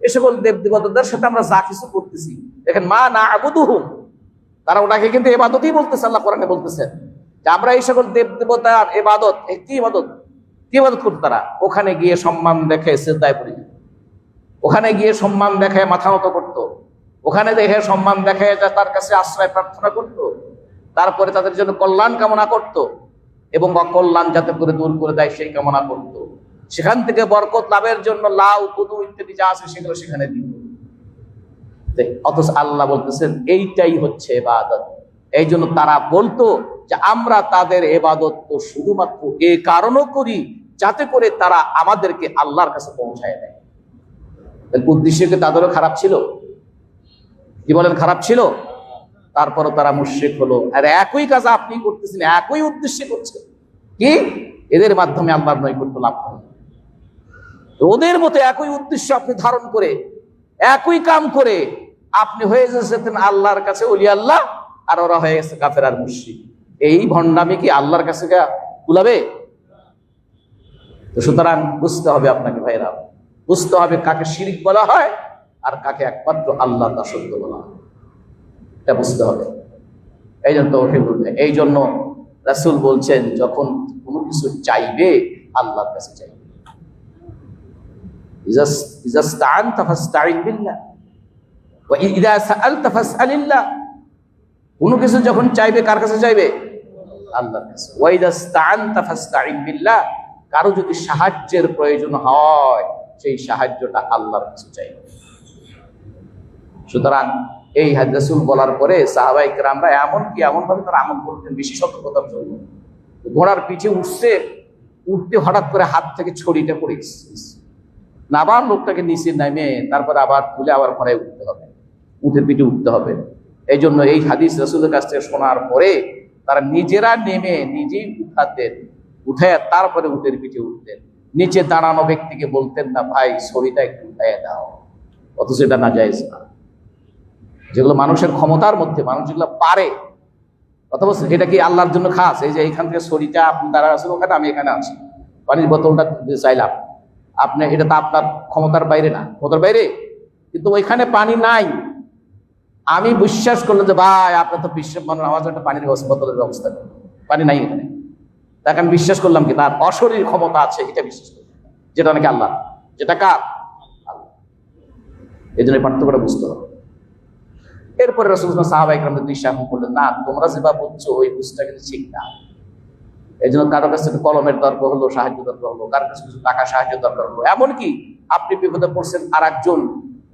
এই সকল দেবদেবতাদের সাথে আমরা যা কিছু করতেছি, দেখেন মা না'বুদুহুম, তারা ওটাকে কিন্তু ইবাদতই বলতেছে। আল্লাহ কোরআনে বলতেছেন যে আমরা এই সকল দেবদেবতার ইবাদত, কি ইবাদত করতে, তারা ওখানে গিয়ে সম্মান দেখে সিজদায় পড়ে যেত, ওখানে গিয়ে সম্মান দেখে মাথা নত করতো, ওখানে দেখে সম্মান দেখে যা তার কাছে আশ্রয় প্রার্থনা করতো, তারপরে তাদের জন্য কল্যাণ কামনা করত এবং অকল্যাণ যাতে করে দূর করে দেয় সেই কামনা করত। সেখান থেকে বরকত লাভের জন্য লাউ, কদু ইত্যাদি যা আছে সেগুলো সেখানে দিত। অথচ আল্লাহ বলতেছেন এইটাই হচ্ছে ইবাদত। এই জন্য তারা বলতো যে আমরা তাদের ইবাদত তো শুধুমাত্র এই কারণও করি যাতে করে তারা আমাদেরকে আল্লাহর কাছে পৌঁছায় দেয়। উদ্দেশ্য কি তাদেরও খারাপ ছিল? কি বলেন, খারাপ ছিল? তারপরও তারা মুশরিক হলো। আর একই কাজ আপনি করতেছেন, একই উদ্দেশ্যে করছেন, কি এদের মাধ্যমে আল্লাহর নৈকট্য লাভ করেন। ওদের মতো একই উদ্দেশ্য আপনি ধারণ করে, একই কাম করে আপনি হয়ে যাচ্ছেন আল্লাহর কাছে ওলি আল্লাহ, আর ওরা হয়ে গেছে কাফের আর মুশরিক। এই ভণ্ডামি কি আল্লাহর কাছে কুলাবে? তো সুতরাং বুঝতে হবে আপনাকে ভাইরা, বুঝতে হবে কাকে শিরক বলা হয় আর কাকে একমাত্র আল্লাহর দাসত্ব বলা হয়, এটা বুঝতে হবে। এই জন্য এই জন্য রাসূল বলছেন যখন কোনো কিছু চাইবে আল্লাহর কাছে চাইবে। ইযা ইসতাআনতা ফাসতাঈন বিল্লাহ ওয়া ইযা সাআলতা ফাসআলিল্লাহ। কোনো কিছু যখন চাইবে কার কাছে চাইবে? আল্লাহর কাছে। ওয়া ইযা ইসতাআনতা ফাসতাঈন বিল্লাহ, কারো যদি সাহায্যের প্রয়োজন হয় সেই সাহায্যটা আল্লাহর কাছে চাইবে। সুতরাং এই রাসূল বলার পরে সাহাবায়ে কেরামরা এমন ভাবে তারা আমল করতেন বেশি সতর্কতার জন্য। ঘোড়ার পিঠে উঠতে হঠাৎ করে হাত থেকে ছড়িটা পড়ে গেছে, না আবার লোকটাকে নিচে নামে তারপরে আবার তুলে আবার ঘোড়ায় উঠতে হবে, উঠে পিঠে উঠতে হবে। এই জন্য এই হাদিস রাসূলের কাছ থেকে শোনার পরে তারা নিজেরা নেমে নিজেই উঠাতেন, উঠে তারপরে উটের পিঠে উঠতেন। নিচে দাঁড়ানো ব্যক্তিকে বলতেন না ভাই ছড়িটা একটু উঠায় দাও, অথচ এটা নাজায়েজ না। যেগুলো মানুষের ক্ষমতার মধ্যে, মানুষ যেগুলো পারে, কথা বলছে, এটা কি আল্লাহর জন্য খাস? এই যে এখান থেকে ছড়িটা আপনি দাঁড়া আছেন ওখানে, আমি এখানে আছি, পানির বোতলটা চাইলাম, আপনি এটা তো আপনার ক্ষমতার বাইরে না, ক্ষমতার বাইরে, কিন্তু ওইখানে পানি নাই। আমি বিশ্বাস করলাম যে ভাই আপনার তো বিশ্বাস মানুষ, আমার একটা পানির বোতলের ব্যবস্থা নেই, পানি নাই এখানে, তাকে আমি বিশ্বাস করলাম কি তার অশরীর ক্ষমতা আছে, এটা বিশ্বাস করলাম, যেটা নাকি আল্লাহ, যেটা কার? আল্লাহ। এই জন্য পার্থক্যটা বুঝতে হবে। এরপরে রাসূলুল্লাহ সাহাবায়ে কেরামদের দৃষ্টান্ত করলেন, না তোমরা যেভাবে বলছো ওই বুঝটা কিন্তু ঠিক না। এই জন্য কারো কাছে কলমের দরকার হলো, সাহায্য দরকার হলো, কারো কাছে কিছু টাকা সাহায্য দরকার হলো, এমনকি আপনি বিপদে পড়ছেন আর একজন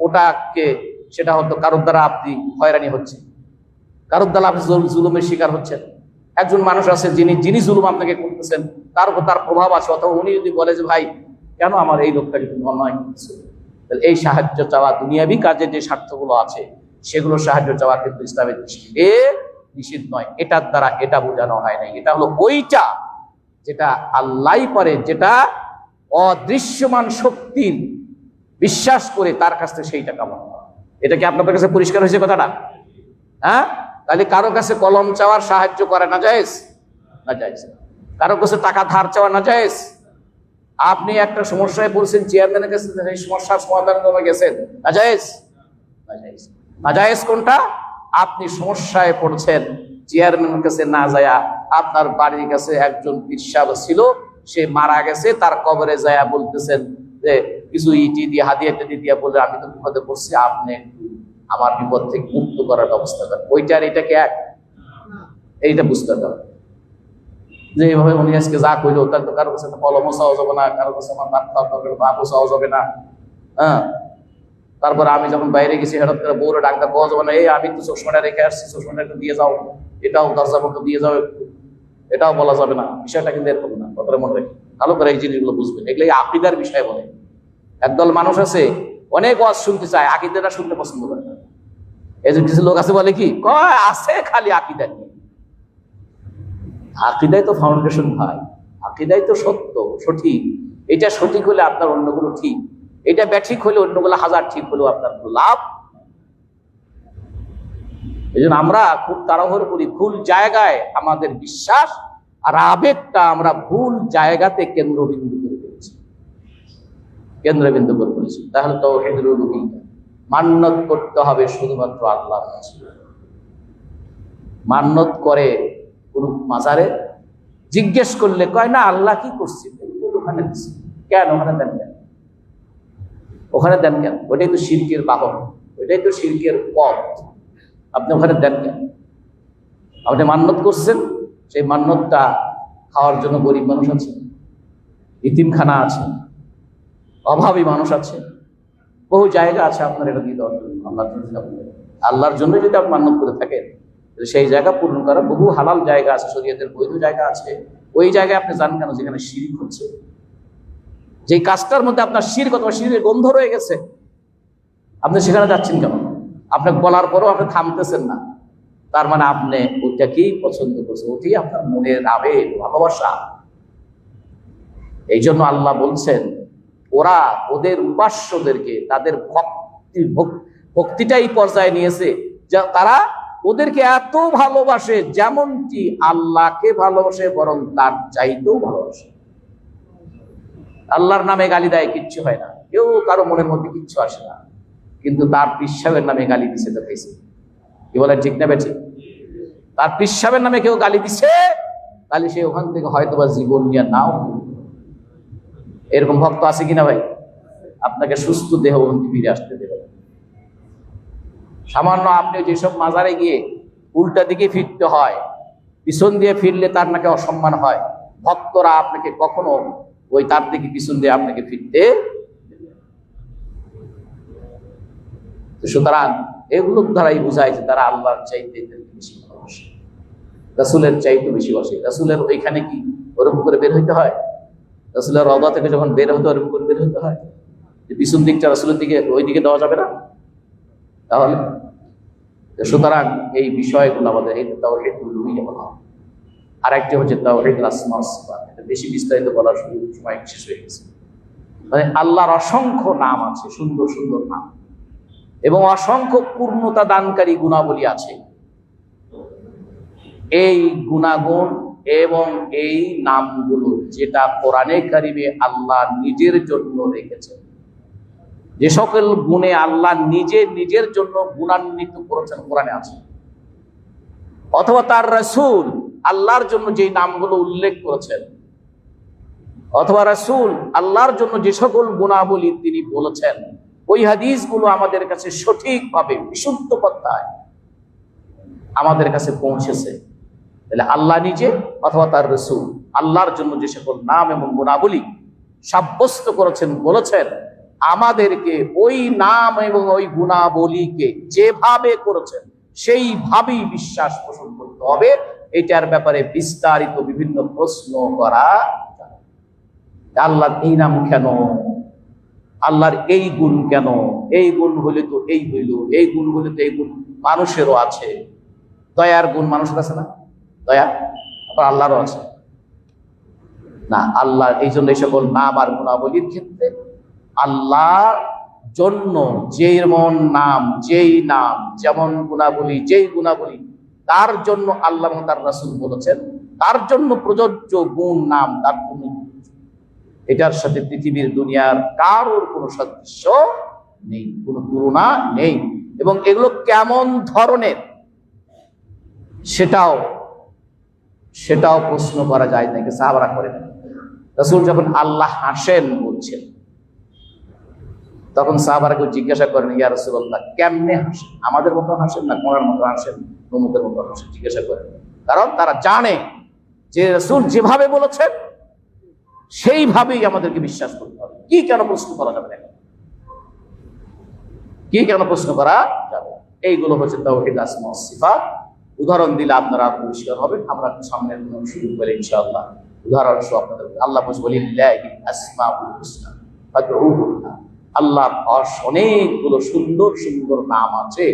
ওটাকে, সেটা হয়তো কারোর দ্বারা আপনি হয়রানি হচ্ছে, কারোর দ্বারা আপনি জুলুমের শিকার হচ্ছেন। একজন মানুষ আছে যিনি জুলুম আপনাকে করতেছেন, তার উপর তার প্রভাব আছে, অথবা উনি যদি বলে যে ভাই কেন আমার এই লোকটাকে তুমি অন্যায় করছো, তাহলে এই সাহায্য চাওয়া, দুনিয়াবি কাজে যে স্বার্থগুলো আছে সেগুলো সাহায্য চাওয়া কিন্তু ইসলামের দৃষ্টিতে নিষিদ্ধ নয়। এটার দ্বারা এটা বোঝানো হয় নাই, এটা হলো ওইটা যেটা আল্লাহ পারে, যেটা অদৃশ্যমান শক্তির বিশ্বাস করে তার কাছ থেকে সেইটা কামনা করা। এটা কি আপনাদের কাছে পরিষ্কার হয়েছে কথাটা? হ্যাঁ, তাহলে কারো কাছে কলম চাওয়ার সাহায্য করা না জায়েজ? না জায়েজ। কারো কাছে টাকা ধার চাওয়া না জায়েজ। আপনি একটা সমস্যায় পড়ছেন, চেয়ারম্যানের কাছে সেই সমস্যার সমাধান করে গেছেন, না জায়েজ? না জায়েজ। না জায়েজ কোনটা? আপনি সমস্যায় পড়ছেন, চেয়ারম্যানের কাছে না যায়া আপনার বাড়ির কাছে একজন পীর সাহেব ছিল, সে মারা গেছে, তার কবরে যায়া বলতেছেন যে কিছু ইটি দিয়ে হাদিয়া দিয়ে বলে আমি তো বিপদে পড়ছি, আপনি আমার বিপদ থেকে মুক্ত করার ব্যবস্থা করেন। ওইটা আর এটাকে এক? এইটা বুঝতে হবে যে এইভাবে উনি আজকে যা কইলো তার তো কারো কাছে কলমও চাওয়া যাবে না, কারো কাছে আমার বাপও চাওয়া যাবে না। হ্যাঁ, তারপরে আমি যখন বাইরে গেছি হঠাৎ করে বউরে ডাক্তার পাওয়া যাবে না, এই আমি তো চশমাটা রেখে আসছি, চশমাটা একটু দিয়ে যাও, এটাও দরজা মতো দিয়ে যাও একটু, এটাও বলা যাবে না। বিষয়টা কিন্তু এরকম না, কথাটা মনে রাখি, ভালো করে এই জিনিসগুলো বুঝবেন। এগুলো আকীদার বিষয় বলে। একদল মানুষ আছে অনেক ওয়াজ শুনতে চায়, আকীদাটা শুনতে পছন্দ করে না। এই যে কিছু লোক আছে বলে কি কয় আছে খালি আকীদা নিয়ে। আকীদাই তো ফাউন্ডেশন ভাই, আকীদাই তো সত্য সঠিক। এটা সঠিক হলে আপনার অন্যগুলো ঠিক, এটা ব্যাঠিক হলে অন্যগুলো হাজার ঠিক হলেও আপনার লাভ। এই জন্য আমরা খুব তাড়াহুড়ো করি, ভুল জায়গায় আমাদের বিশ্বাস আর আবেগটা আমরা ভুল জায়গাতে কেন্দ্রবিন্দু করে ফেলেছি, কেন্দ্রবিন্দু করে ফেলেছি। তাহলে তো মান্যত করতে হবে শুধুমাত্র আল্লাহর কাছে। মান্যত করে কোন মাজারে জিজ্ঞেস করলে কয় না আল্লাহ কি করছে, ওখানে কেন, ওখানে দেন কেন, ওখানে দেন কেন? ওইটাই তো শিরকের বাহন, ওইটাই তো শিরকের পথ, আপনি ওখানে দেন কেন? আপনি মান্যত করছেন, সেই মান্যতটা খাওয়ার জন্য গরিব মানুষ আছে, ইতিমখানা আছে, অভাবী মানুষ আছে, বহু জায়গা আছে আপনার এটা দিয়ে দেওয়ার জন্য। আল্লাহর জন্য যদি আপনি মান্যত করে থাকেন, সেই জায়গা পূরণ করা বহু হালাল জায়গা আছে, শরীয়তের বৈধ জায়গা আছে। ওই জায়গায় আপনি যান কেন যেখানে শিরক হচ্ছে, যে কাজটার মধ্যে আপনার শিরক অথবা শিরকের গন্ধ রয়ে গেছে, আপনি সেখানে যাচ্ছেন কেন? আপনাকে বলার পরেও আপনি থামতেছেন না, তার মানে আপনি ওইটাকেই পছন্দ করছেন, ওটাই আপনার মনের আবেগ, ভালোবাসা। এই জন্য আল্লাহ বলছেন ওরা ওদের উপাস্যদেরকে তাদের ভক্তিটাই পর্যায়ে নিয়েছে, যা তারা ওদেরকে এত ভালোবাসে যেমনটি আল্লাহকে ভালোবাসে, বরং তার চাইতেও ভালোবাসে। আল্লাহর নামে গালি দেয়, কিচ্ছু হয় না, কেউ কারো মনের মধ্যে কিচ্ছু আসে না, কিন্তু তার পীর সাহেবের নামে গালি দিছে, তো খাইছে। কি বলেন, ঠিক না বেঠিক? তার পীর সাহেবের নামে কেউ গালি দিছে, তাহলে সে ওখান থেকে হয়তো বা জীবন নিয়ে নাও। এরকম ভক্ত আছে কিনা ভাই? আপনাকে সুস্থ দেহ ফিরে আসতে দেবে। সামান্য আপনি যেসব মাজারে গিয়ে উল্টা দিকে ফিরতে হয়, পিছন দিয়ে ফিরলে তার নাকি অসম্মান হয়, ভক্তরা আপনাকে কখনো ওই তার দিকে পিছন দিয়ে আপনাকে ফিরতে। সুতরাং এগুলোর দ্বারাই বোঝায় যে তারা আল্লাহর চাইতে বেশি ভালোবাসে, রাসূলের চাইতে বেশি বাসে। রাসূলের ওইখানে কি ওরকম করে বের হইতে হয়? রাসূলের রওজা থেকে যখন বের হতে ওরকম করে বের হতে হয়, যে পিছন দিকটা রাসূলের দিকে ওই দিকে দেওয়া যাবে না তাহলে? সুতরাং এই বিষয়গুলো আমাদের এই তাওহীদুল উলুহিয়্যাহ বলা হয়। আর একটি হচ্ছে তাওহীদুল আসমা ওয়াস সিফাত। এটা বেশি বিস্তারিত বলার সময় শেষ হয়ে গেছে। মানে আল্লাহর অসংখ্য নাম আছে, সুন্দর সুন্দর নাম, এবং অসংখ্য পূর্ণতা দানকারী গুণাবলী আছে। এই গুণাগুণ এবং এই নামগুলো যেটা কোরআনে কারিমে আল্লাহ নিজের জন্য রেখেছেন, যে সকল গুণে আল্লাহ নিজের জন্য গুণান্বিত করেছেন কোরআনে আছে, অথবা তার রাসূল আল্লাহর জন্য যে নামগুলো উল্লেখ করেছেন, অথবা রাসূল আল্লাহর জন্য যে সকল গুণাবলী তিনি বলেছেন, ওই হাদিসগুলো আমাদের কাছে সঠিকভাবে বিশুদ্ধ পন্থায় আমাদের কাছে পৌঁছেছে। তাহলে আল্লাহ নিজে অথবা তার রাসূল আল্লাহর জন্য যে সকল নাম এবং গুণাবলী সাব্যস্ত করেছেন, বলেছেন, আমাদেরকে ওই নাম এবং ওই গুণাবলীকে যেভাবে করেছেন সেইভাবেই বিশ্বাস পোষণ করতে হবে। এটার ব্যাপারে বিস্তারিত বিভিন্ন প্রশ্ন করা, আল্লাহর এই নাম কেন, আল্লাহর এই গুণ কেন, এই গুণ হলে তো এই হইল, এই গুণ হলে তো এই গুণ মানুষেরও আছে, দয়ার গুণ মানুষের আছে না, দয়া আবার আল্লাহরও আছে না। আল্লাহ এই জন্য এই সকল নাম আর গুণাবলীর ক্ষেত্রে আল্লাহর জন্য যেমন নাম, যেই নাম, যেমন গুণাবলী, যেই গুণাবলী, তার জন্য আল্লাহ এবং তার রাসূল বলেছেন তার জন্য প্রযোজ্য গুণ নাম, তার কোনো এটার সাথে পৃথিবীর দুনিয়ার কারোর কোনো সাদৃশ্য নেই, কোনো তুলনা নেই। এবং এগুলো কেমন ধরনের সেটাও প্রশ্ন করা যায় নাকি, সাহাবারা করেন। রাসূল যখন আল্লাহ হাসেন বলছেন, তখন সাহাবারা কেউ জিজ্ঞাসা করেন, ইয়া রাসূলুল্লাহ কেমনে হাসেন, আমাদের মতো হাসেন না ঘোড়ার মতো হাসেন, নমুকের মতো হাসেন, জিজ্ঞাসা করেন। কারণ তারা জানে যে রাসূল যেভাবে বলেছেন সেইভাবেই আমাদেরকে বিশ্বাস করতে হবে। কি কেন প্রশ্ন করা যাবে না, কি কেন প্রশ্ন করা যাবে? এইগুলো হচ্ছে তাওহীদ আসমা ওয়াস সিফাত। উদাহরণ দিলে আপনারা পরিষ্কার হবেন। আমরা সামনে শুরু করে ইনশাআল্লাহ উদাহরণ সহ আপনাদের আল্লাহ বলিল্লাহি আসমাউল হুসনা ফাদউহু বিহা। আল্লাহর অনেকগুলো সুন্দর সুন্দর নাম আছে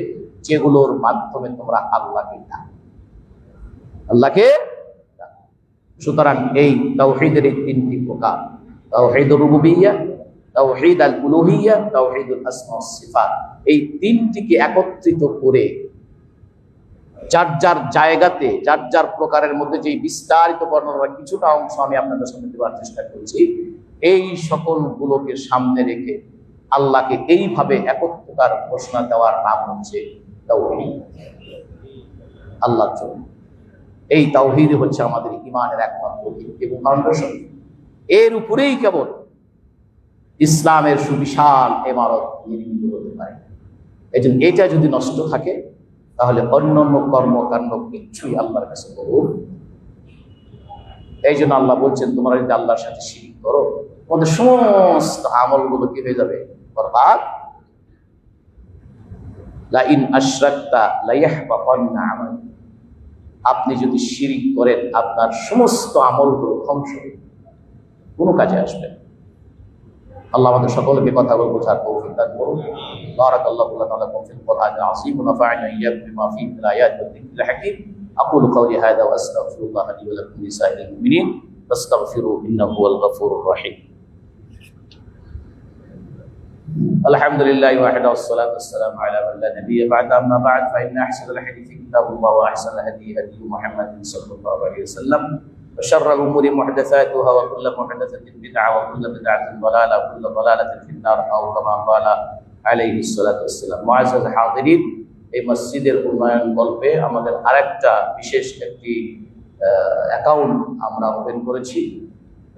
যেগুলোর মাধ্যমে তোমরা আল্লাহকে ডাকো, আল্লাহকে। সুতরাং এই তাওহীদের এই তিনটি প্রকার, তাওহীদুর রুবুবিয়্যাহ, তাওহীদ আল উলুহিয়্যাহ, তাওহীদুল আসমা ওয়াস সিফাত, এই তিনটিকে একত্রিত করে যার যার জায়গাতে যার যার প্রকারের মধ্যে যে বিস্তারিত বর্ণনা কিছুটা অংশ আমি আপনাদের সামনে দেওয়ার চেষ্টা করছি, এই সকলগুলোকে সামনে রেখে আল্লাহকে এইভাবে একত্রতার ঘোষণা দেওয়ার নাম হচ্ছে তাওহীদ, আল্লাহর জন্য। এই তাওহীদ হচ্ছে আমাদের ঈমানের একমাত্র ভিত্তি এবং ফাউন্ডেশন। এর উপরেই কেবল ইসলামের সুবিশাল ইমারত নির্মিত হতে পারে। এই জন্য এটা যদি নষ্ট থাকে তাহলে অন্যান্য কর্মকাণ্ড কিচ্ছুই আল্লাহর কাছে কবুল। এই জন্য আল্লাহ বলছেন, তোমরা যদি আল্লাহর সাথে শিরক করো তোমাদের সমস্ত আমলগুলো কি হয়ে যাবে, বরবাদ। লা ইন আশরাকতা লা ইয়াহবাতান্না আমালুক, আপনি যদি শিরক করেন আপনার সমস্ত আমলগুলো ধ্বংস হবে, কোনো কাজে আসবে না। আল্লাহ আমাদের সকলকে কথাগুলো বোঝার তৌফিক দান করুন। বারাকাল্লাহু লাকুম ফিল কুরআনিল আযীম ওয়া নাফা'না ইয়্যাকুম বিমা ফীহি মিনাল আয়াতি ওয়াদ যিকরিল হাকীম। আকুলু কওলি হাযা ওয়া আস্তাগফিরুল্লাহ লি ওয়া লাকুম লিসাইরিল মুমিনিন ফাস্তাগফিরু ইন্নাহু হুয়াল গফুরুর রাহিম। আলহামদুলিল্লাহি ওয়াহদাহু ওয়াসসালাতু ওয়াসসালামু আলা মান লা নাবিয়্যা বা'দা, আম্মা বা'দ, ফাইন্না আহসানাল হাদীথি কিতাবুল্লাহ ওয়া আহসানাল হাদী হাদী মুহাম্মাদিন সাল্লাল্লাহু আলাইহি ওয়াসাল্লাম وشر الأمور محدثاتها وكل محدثة بدعة وكل بدعة ضلالة وكل ضلالة في النار أو كما قال عليه الصلاة والسلام। মুআজ্জাজ হাজিরিন, এই মসজিদের উন্নয়ন গল্পে আমাদের আরেকটা বিশেষ একটি অ্যাকাউন্ট আমরা ওপেন করেছি।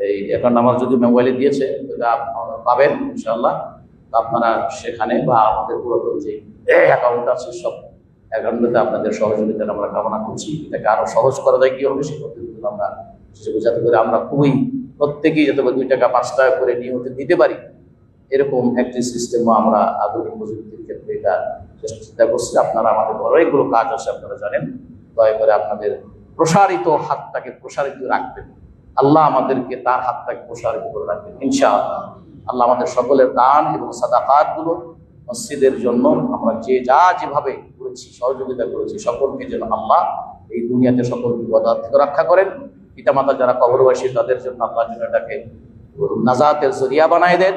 এই অ্যাকাউন্ট আমার যদি মোবাইলে দিয়েছে এটা পাবেন ইনশাআল্লাহ। আপনারা সেখানে বা আমাদের পুরাতন যে অ্যাকাউন্ট আছে সব অ্যাকাউন্টে আপনাদের সহযোগিতা আমরা কামনা করছি। এটাকে আরো সহজ করা যায় কি হবে সেই পদ্ধতিগুলো আমরা যাতে করে আমরা খুবই প্রত্যেকেই যাতে 2 টাকা 5 টাকা করে নিয়মিত দিতে পারি, এরকম একটি সিস্টেমও আমরা আধুনিক প্রযুক্তির ক্ষেত্রে এটা চেষ্টা করছি। আপনারা আমাদের অনেকগুলো কাজ আছে আপনারা জানেন, দয়া করে আপনাদের প্রসারিত হাতটাকে প্রসারিত রাখবেন। আল্লাহ আমাদেরকে তার হাতটাকে প্রসারিত করে রাখবেন ইনশাআল্লাহ। আল্লাহ আমাদের সকলের দান এবং সাদাকাত গুলো মসজিদের জন্য আমরা যেভাবে করেছি, সহযোগিতা করেছি, সকলকে যেন আল্লাহ এই দুনিয়াতে সকল বিপদ থেকে রক্ষা করেন। পিতামাতা যারা কবরবাসী তাদের জন্য আল্লাহ যেন এটাকে নাজাতের জরিয়া বানায় দেন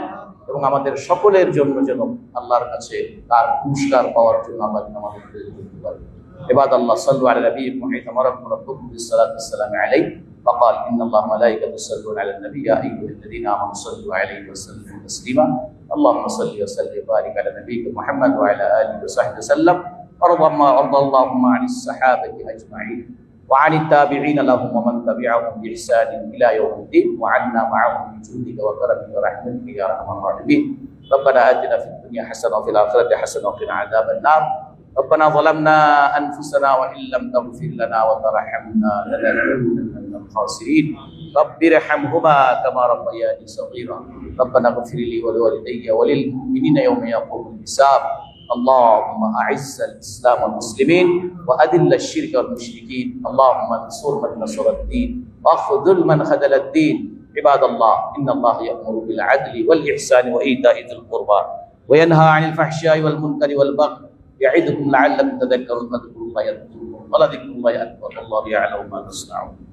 এবং আমাদের সকলের জন্য যেন আল্লাহর কাছে তার পুরস্কার পাওয়ার জন্য আল্লাহ যেন আমাদের করতে পারে। ইবাদাল্লাহ সাল্লু আলা নবিয়্যিকুম মুহাম্মাদিন রাব্বুকুম বিসসালাতি ওয়াসসালামু আলাইহি ওয়া ক্বাল ইন্নাল্লাহা ওয়া মালাইকাতাহু ইউসাল্লুনা আলান নাবিয়্যি ইয়া আইয়ুহাল্লাযীনা আমানু সাল্লু আলাইহি ওয়া সাল্লিমু তাসলিমা। আল্লাহুম্মা সাল্লি ওয়া সাল্লিম ওয়া বারিক আলা নাবিয়্যিকা মুহাম্মাদ ওয়া আলা আলিহি ওয়া সাহবিহি ওয়াসাল্লাম। আরদাল্লাহুম্মা আনিস সাহাবাতি আজমাইন وعن التابعين لهم ومن تبعهم بإحسان إلى يوم الدين وعنا معهم بجودك وكرمك ورحمتك يا أرحم الراحمين. ربنا آتنا في الدنيا حسنة وفي الآخرة حسنة وقنا عذاب النار. ربنا ظلمنا أنفسنا وإن لم تغفر لنا وترحمنا لنكونن من الخاسرين. رب ارحمهما كما ربياني صغيرا. ربنا اغفر لي ولوالدي وللمؤمنين يوم يقوم الحساب. اللهم أعز الإسلام والمسلمين وأذل الشرك والمشركين اللهم انصر من نصر الدين واخذل من خذل الدين عباد الله إن الله يأمر بالعدل والإحسان وإيتاء ذي القربى وينهى عن الفحشاء والمنكر والبغي يعظكم لعلكم تذكرون فاذكروا الله يذكركم ولذكر الله أكبر والله يعلم ما تصنعون